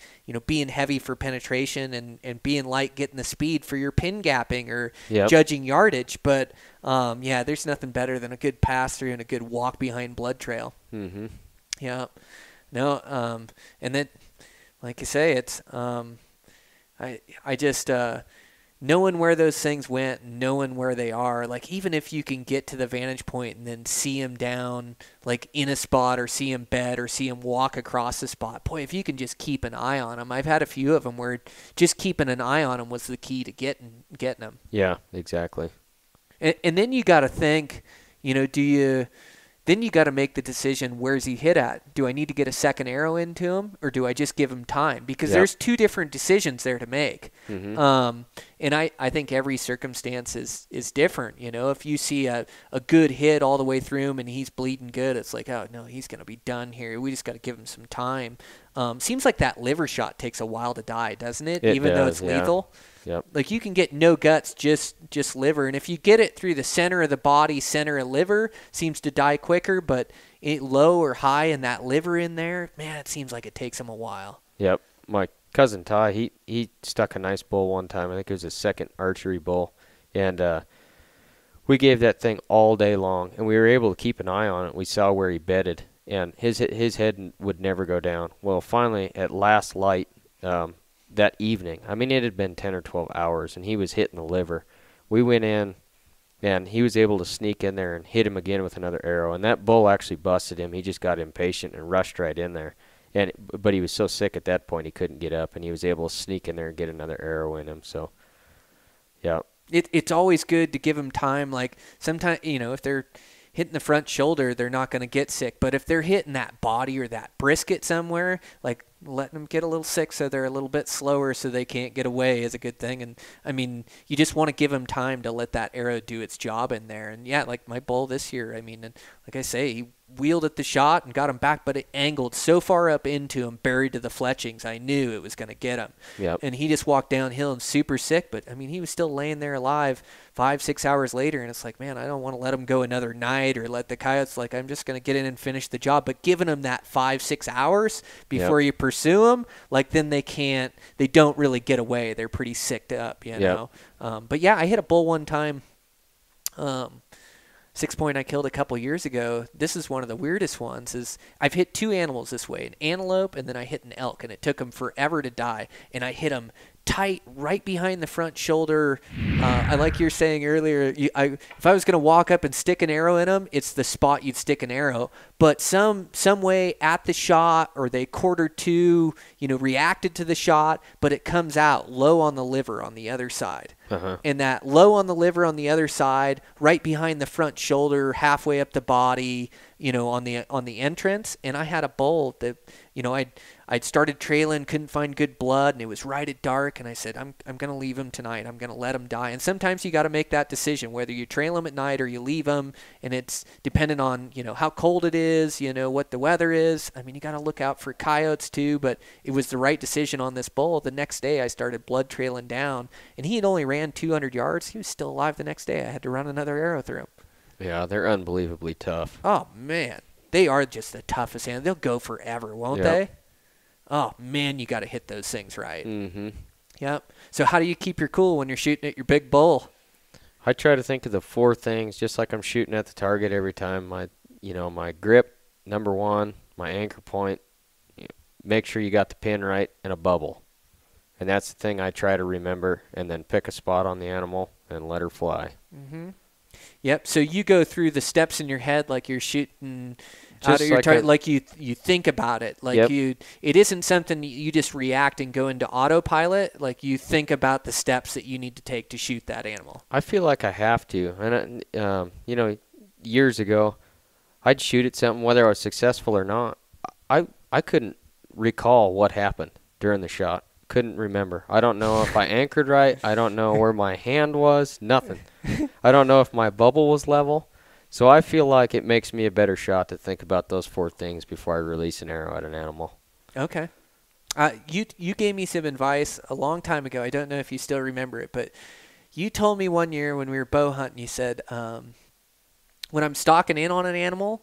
being heavy for penetration and being light, getting the speed for your pin gapping or judging yardage. But there's nothing better than a good pass through and a good walk behind blood trail. Mm-hmm. Yeah, no, and then like you say, it's I just knowing where those things went, knowing where they are, like even if you can get to the vantage point and then see him down like in a spot or see him bed or see him walk across the spot, boy, if you can just keep an eye on him. I've had a few of them where just keeping an eye on him was the key to getting them. Yeah, exactly. And then you got to think, then you got to make the decision, where's he hit at? Do I need to get a second arrow into him, or do I just give him time? Because there's two different decisions there to make. Mm-hmm. And I think every circumstance is different. If you see a good hit all the way through him and he's bleeding good, it's like, oh, no, he's going to be done here. We just got to give him some time. Seems like that liver shot takes a while to die, doesn't it? Even though it's lethal. Yep. Like you can get no guts, just liver. And if you get it through the center of the body, center of liver, seems to die quicker. But low or high in that liver in there, man, it seems like it takes him a while. Yep. My cousin Ty, he stuck a nice bull one time. I think it was his second archery bull. And we gave that thing all day long. And we were able to keep an eye on it. We saw where he bedded. And his head would never go down. Well, finally, at last light, that evening, I mean, it had been 10 or 12 hours, and he was hitting the liver. We went in, and he was able to sneak in there and hit him again with another arrow. And that bull actually busted him. He just got impatient and rushed right in there. But he was so sick at that point he couldn't get up, and he was able to sneak in there and get another arrow in him. So, yeah. It's always good to give them time. Like sometimes, if they're hitting the front shoulder, they're not going to get sick. But if they're hitting that body or that brisket somewhere, like letting them get a little sick so they're a little bit slower so they can't get away is a good thing. And, I mean, you just want to give them time to let that arrow do its job in there. And, yeah, like my bull this year, I mean, and like I say, he wheeled at the shot and got him back, but it angled so far up into him, buried to the fletchings, I knew it was going to get him. Yep. And he just walked downhill and super sick, but, I mean, he was still laying there alive 5-6 hours later, and it's like, man, I don't want to let him go another night or let the coyotes, like, I'm just going to get in and finish the job. But giving him that 5-6 hours before you pursue them, like, then they don't really get away. They're pretty sicked up, you know. But, yeah, I hit a bull one time. 6-point I killed a couple years ago. This is one of the weirdest ones. Is I've hit two animals this way, an antelope, and then I hit an elk, and it took them forever to die. And I hit them tight right behind the front shoulder. I like you were saying earlier, if I was going to walk up and stick an arrow in them, it's the spot you'd stick an arrow. But some way at the shot, or they quartered to, reacted to the shot, but it comes out low on the liver on the other side. Uh-huh. And that low on the liver on the other side, right behind the front shoulder, halfway up the body, on the entrance. And I had a bull that, I'd started trailing, couldn't find good blood, and it was right at dark. And I said, I'm going to leave him tonight. I'm going to let him die. And sometimes you got to make that decision, whether you trail him at night or you leave him. And it's dependent on, how cold it is, what the weather is. I mean, you got to look out for coyotes too, but it was the right decision on this bull. The next day I started blood trailing down, and he had only ran 200 yards. He was still alive the next day. I had to run another arrow through him. Yeah, they're unbelievably tough. Oh, man. They are just the toughest animals. They'll go forever, won't they? Oh, man, you got to hit those things right. Mm-hmm. Yep. So how do you keep your cool when you're shooting at your big bull? I try to think of the four things, just like I'm shooting at the target every time. My grip, number one, my anchor point, make sure you got the pin right, and a bubble. And that's the thing I try to remember, and then pick a spot on the animal and let her fly. Mm-hmm. Yep. So you go through the steps in your head like you're shooting out Just of your like target, like you think about it. Like it isn't something you just react and go into autopilot. Like you think about the steps that you need to take to shoot that animal. I feel like I have to. And, years ago, I'd shoot at something, whether I was successful or not. I couldn't recall what happened during the shot. Couldn't remember. I don't know if I anchored right. I don't know where my hand was. Nothing. I don't know if my bubble was level. So I feel like it makes me a better shot to think about those four things before I release an arrow at an animal. Okay. You gave me some advice a long time ago. I don't know if you still remember it, but you told me one year when we were bow hunting, you said, when I'm stalking in on an animal,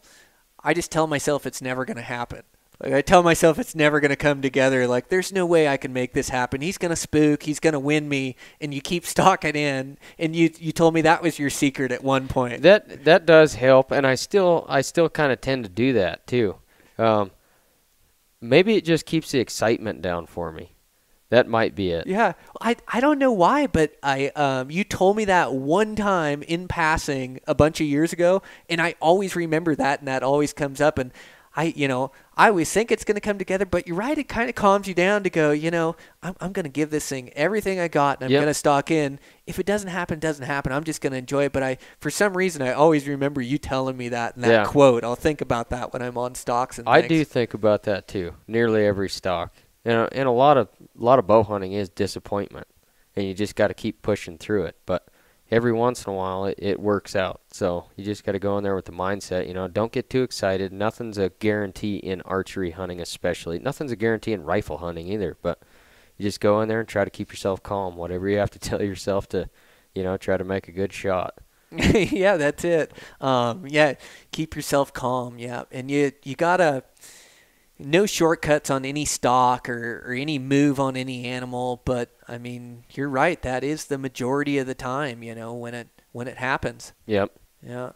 I just tell myself it's never going to happen. Like I tell myself it's never going to come together. Like there's no way I can make this happen. He's going to spook. He's going to win me. And you keep stalking in. And you told me that was your secret at one point. That does help, and I still kind of tend to do that too. Maybe it just keeps the excitement down for me. That might be it. Yeah, I don't know why, but you told me that one time in passing a bunch of years ago, and I always remember that, and that always comes up. And I always think it's going to come together, but you're right. It kind of calms you down to go, I'm going to give this thing everything I got, and I'm going to stalk in. If it doesn't happen, it doesn't happen. I'm just going to enjoy it. But for some reason, I always remember you telling me that and that quote. I'll think about that when I'm on stalks and things. I do think about that too. Nearly every stalk. And a lot of bow hunting is disappointment. and you just got to keep pushing through it. But every once in a while, it works out. So you just got to go in there with the mindset, don't get too excited. Nothing's a guarantee in archery hunting, especially. Nothing's a guarantee in rifle hunting either. But you just go in there and try to keep yourself calm. Whatever you have to tell yourself to, try to make a good shot. Yeah, that's it. Yeah, keep yourself calm. Yeah, and you gotta. No shortcuts on any stock or any move on any animal, but I mean, you're right. That is the majority of the time, when it happens. Yep. Yeah.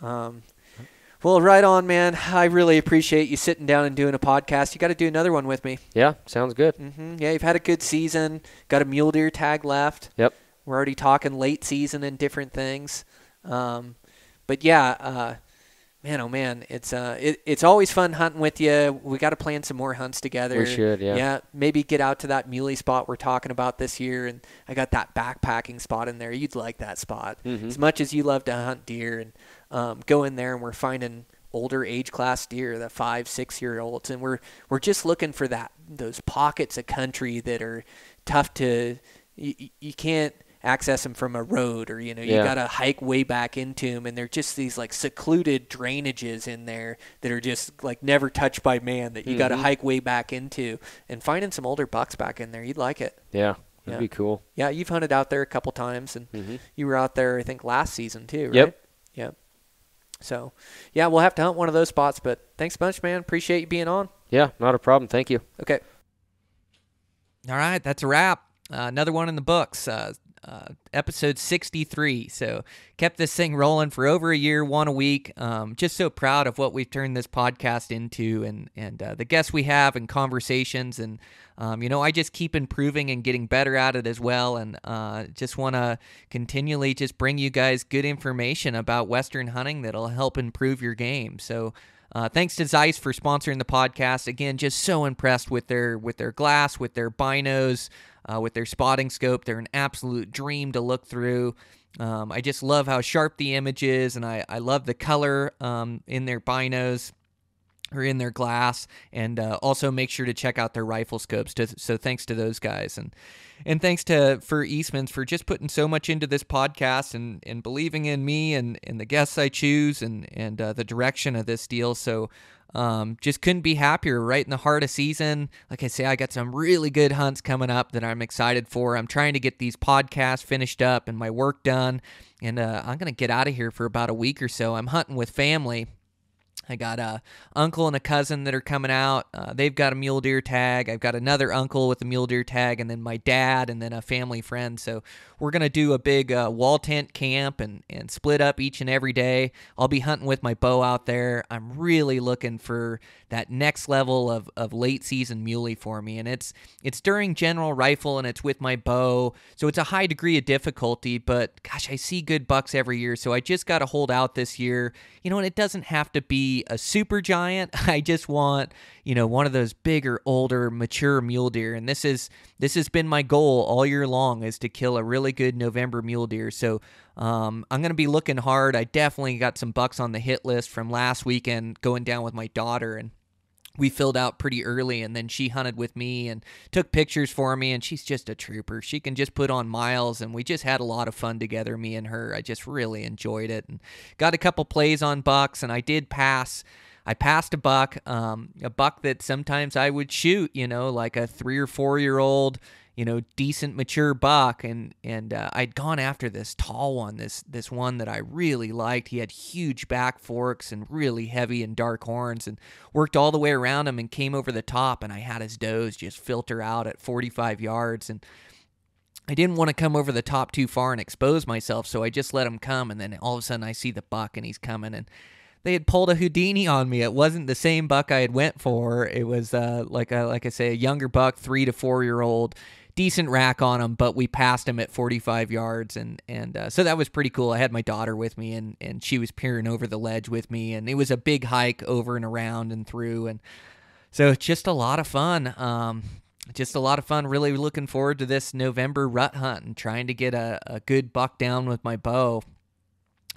Well, right on, man. I really appreciate you sitting down and doing a podcast. You got to do another one with me. Yeah, sounds good. Yeah, you've had a good season. Got a mule deer tag left. Yep. We're already talking late season and different things. But yeah, man, oh man, it's always fun hunting with you. We got to plan some more hunts together. We should, yeah. Yeah, maybe get out to that muley spot we're talking about this year, and I got that backpacking spot in there. You'd like that spot as much as you love to hunt deer, and go in there and we're finding older age class deer, the 5-6 year olds, and we're just looking for those pockets of country that are tough to you can't access them from a road, or you got to hike way back into them, and they're just these like secluded drainages in there that are just like never touched by man, that you got to hike way back into, and finding some older bucks back in there, you'd like it. Yeah, that'd be cool. Yeah, you've hunted out there a couple times, and you were out there I think last season too, right? Yep. So yeah, we'll have to hunt one of those spots, but thanks a bunch, man. Appreciate you being on. Yeah, not a problem. Thank you. Okay. All right, that's a wrap. Another one in the books. Episode 63. So kept this thing rolling for over a year, one a week. Just so proud of what we've turned this podcast into, and the guests we have and conversations. And, I just keep improving and getting better at it as well. And just want to continually just bring you guys good information about Western hunting that'll help improve your game. So thanks to Zeiss for sponsoring the podcast. Again, just so impressed with their glass, with their binos, with their spotting scope. They're an absolute dream to look through. I just love how sharp the image is, and I love the color in their binos or in their glass, and also make sure to check out their rifle scopes. So thanks to those guys, and thanks for Eastmans for just putting so much into this podcast and believing in me and the guests I choose and the direction of this deal. So just couldn't be happier. Right in the heart of season. Like I say, I got some really good hunts coming up that I'm excited for. I'm trying to get these podcasts finished up and my work done, and I'm gonna get out of here for about a week or so. I'm hunting with family. I got a uncle and a cousin that are coming out. They've got a mule deer tag. I've got another uncle with a mule deer tag, and then my dad, and then a family friend. So we're going to do a big wall tent camp and split up each and every day. I'll be hunting with my bow out there. I'm really looking for that next level of late season muley for me. And it's during general rifle, and it's with my bow. So it's a high degree of difficulty, but gosh, I see good bucks every year. So I just got to hold out this year. And it doesn't have to be a super giant. I just want, one of those bigger, older, mature mule deer. And this has been my goal all year long, is to kill a really good November mule deer. So I'm going to be looking hard. I definitely got some bucks on the hit list from last weekend going down with my daughter, and we filled out pretty early, and then she hunted with me and took pictures for me, and she's just a trooper. She can just put on miles, and we just had a lot of fun together, me and her. I just really enjoyed it, and got a couple plays on bucks, and I passed a buck that sometimes I would shoot, like a 3 or 4 year old, decent mature buck, and I'd gone after this tall one, this one that I really liked. He had huge back forks and really heavy and dark horns, and worked all the way around him and came over the top, and I had his does just filter out at 45 yards, and I didn't want to come over the top too far and expose myself, so I just let him come, and then all of a sudden I see the buck, and he's coming, and they had pulled a Houdini on me. It wasn't the same buck I had went for. It was like I say, a younger buck, 3 to 4 year old, decent rack on him, but we passed him at 45 yards, and so that was pretty cool. I had my daughter with me, and she was peering over the ledge with me, and it was a big hike over and around and through, and so just a lot of fun. Really looking forward to this November rut hunt and trying to get a good buck down with my bow.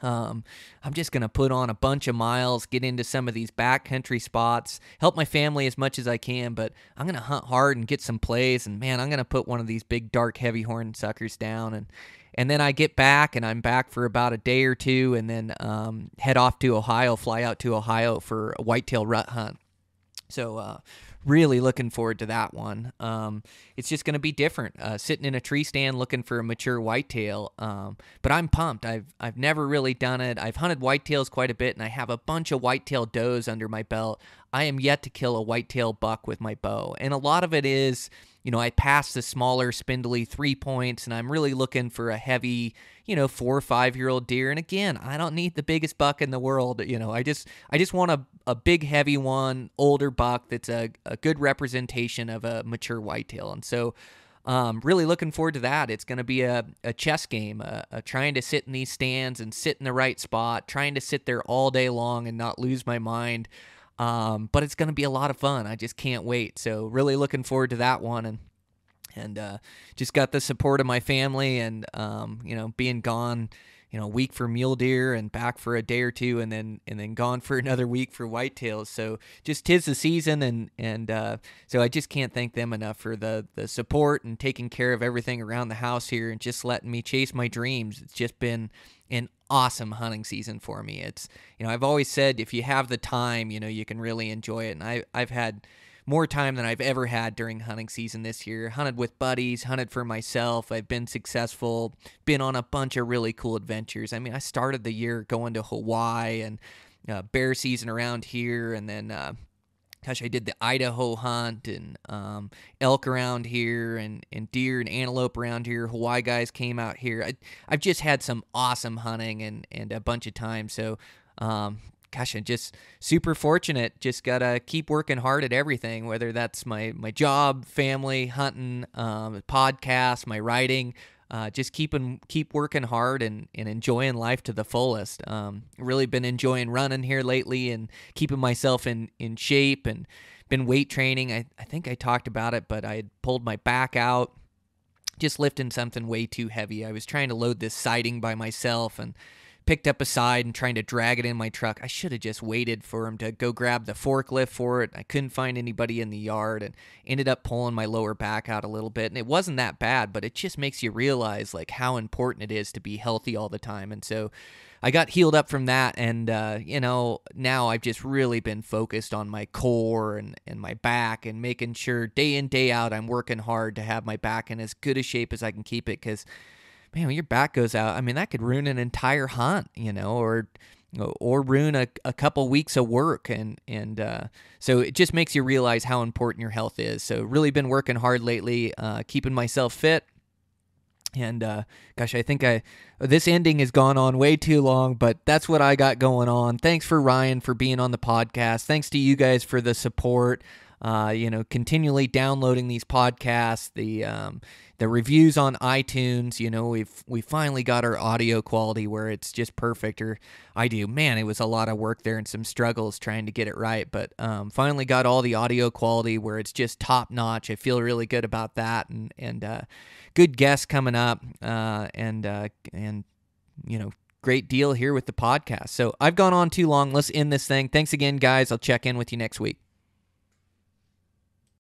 I'm just going to put on a bunch of miles, get into some of these backcountry spots, help my family as much as I can, but I'm going to hunt hard and get some plays, and man, I'm going to put one of these big dark heavy horn suckers down, and then I get back, and I'm back for about a day or two, and then head off to Ohio, fly out to Ohio for a whitetail rut hunt. So really looking forward to that one. It's just going to be different, sitting in a tree stand looking for a mature whitetail. But I'm pumped. I've never really done it. I've hunted whitetails quite a bit, and I have a bunch of whitetail does under my belt. I am yet to kill a whitetail buck with my bow. And a lot of it is, I passed the smaller, spindly 3 points, and I'm really looking for a heavy, 4 or 5 year old deer. And again, I don't need the biggest buck in the world. I just want a big, heavy one, older buck that's a good representation of a mature whitetail. And so really looking forward to that. It's going to be a chess game, trying to sit in these stands and sit in the right spot, trying to sit there all day long and not lose my mind. But it's going to be a lot of fun. I just can't wait. So really looking forward to that one. And just got the support of my family, and, being gone, a week for mule deer and back for a day or two, and then gone for another week for whitetails. So just 'tis the season. And so I just can't thank them enough for the support and taking care of everything around the house here and just letting me chase my dreams. It's just been an awesome hunting season for me. It's, I've always said if you have the time, you can really enjoy it. And I've had more time than I've ever had during hunting season this year. Hunted with buddies, hunted for myself. I've been successful, been on a bunch of really cool adventures. I mean, I started the year going to Hawaii and bear season around here, and then I did the Idaho hunt and elk around here and deer and antelope around here. Hawaii guys came out here. I've just had some awesome hunting and a bunch of time. So, I'm just super fortunate. Just got to keep working hard at everything, whether that's my job, family, hunting, podcast, my writing. Just keep working hard and enjoying life to the fullest. Really been enjoying running here lately and keeping myself in shape, and been weight training. I think I talked about it, but I had pulled my back out, just lifting something way too heavy. I was trying to load this siding by myself and picked up a side and trying to drag it in my truck. I should have just waited for him to go grab the forklift for it. I couldn't find anybody in the yard and ended up pulling my lower back out a little bit. And it wasn't that bad, but it just makes you realize like how important it is to be healthy all the time. And so I got healed up from that. And, now I've just really been focused on my core and my back, and making sure day in, day out, I'm working hard to have my back in as good a shape as I can keep it. 'Cause man, when your back goes out, I mean, that could ruin an entire hunt, or ruin a couple weeks of work. And so it just makes you realize how important your health is. So really been working hard lately, keeping myself fit. And I think this ending has gone on way too long, but that's what I got going on. Thanks for Ryan for being on the podcast. Thanks to you guys for the support. Continually downloading these podcasts, the reviews on iTunes. We finally got our audio quality where it's just perfect. Man, it was a lot of work there and some struggles trying to get it right, but finally got all the audio quality where it's just top notch. I feel really good about that, and good guests coming up, and great deal here with the podcast. So I've gone on too long. Let's end this thing. Thanks again, guys. I'll check in with you next week.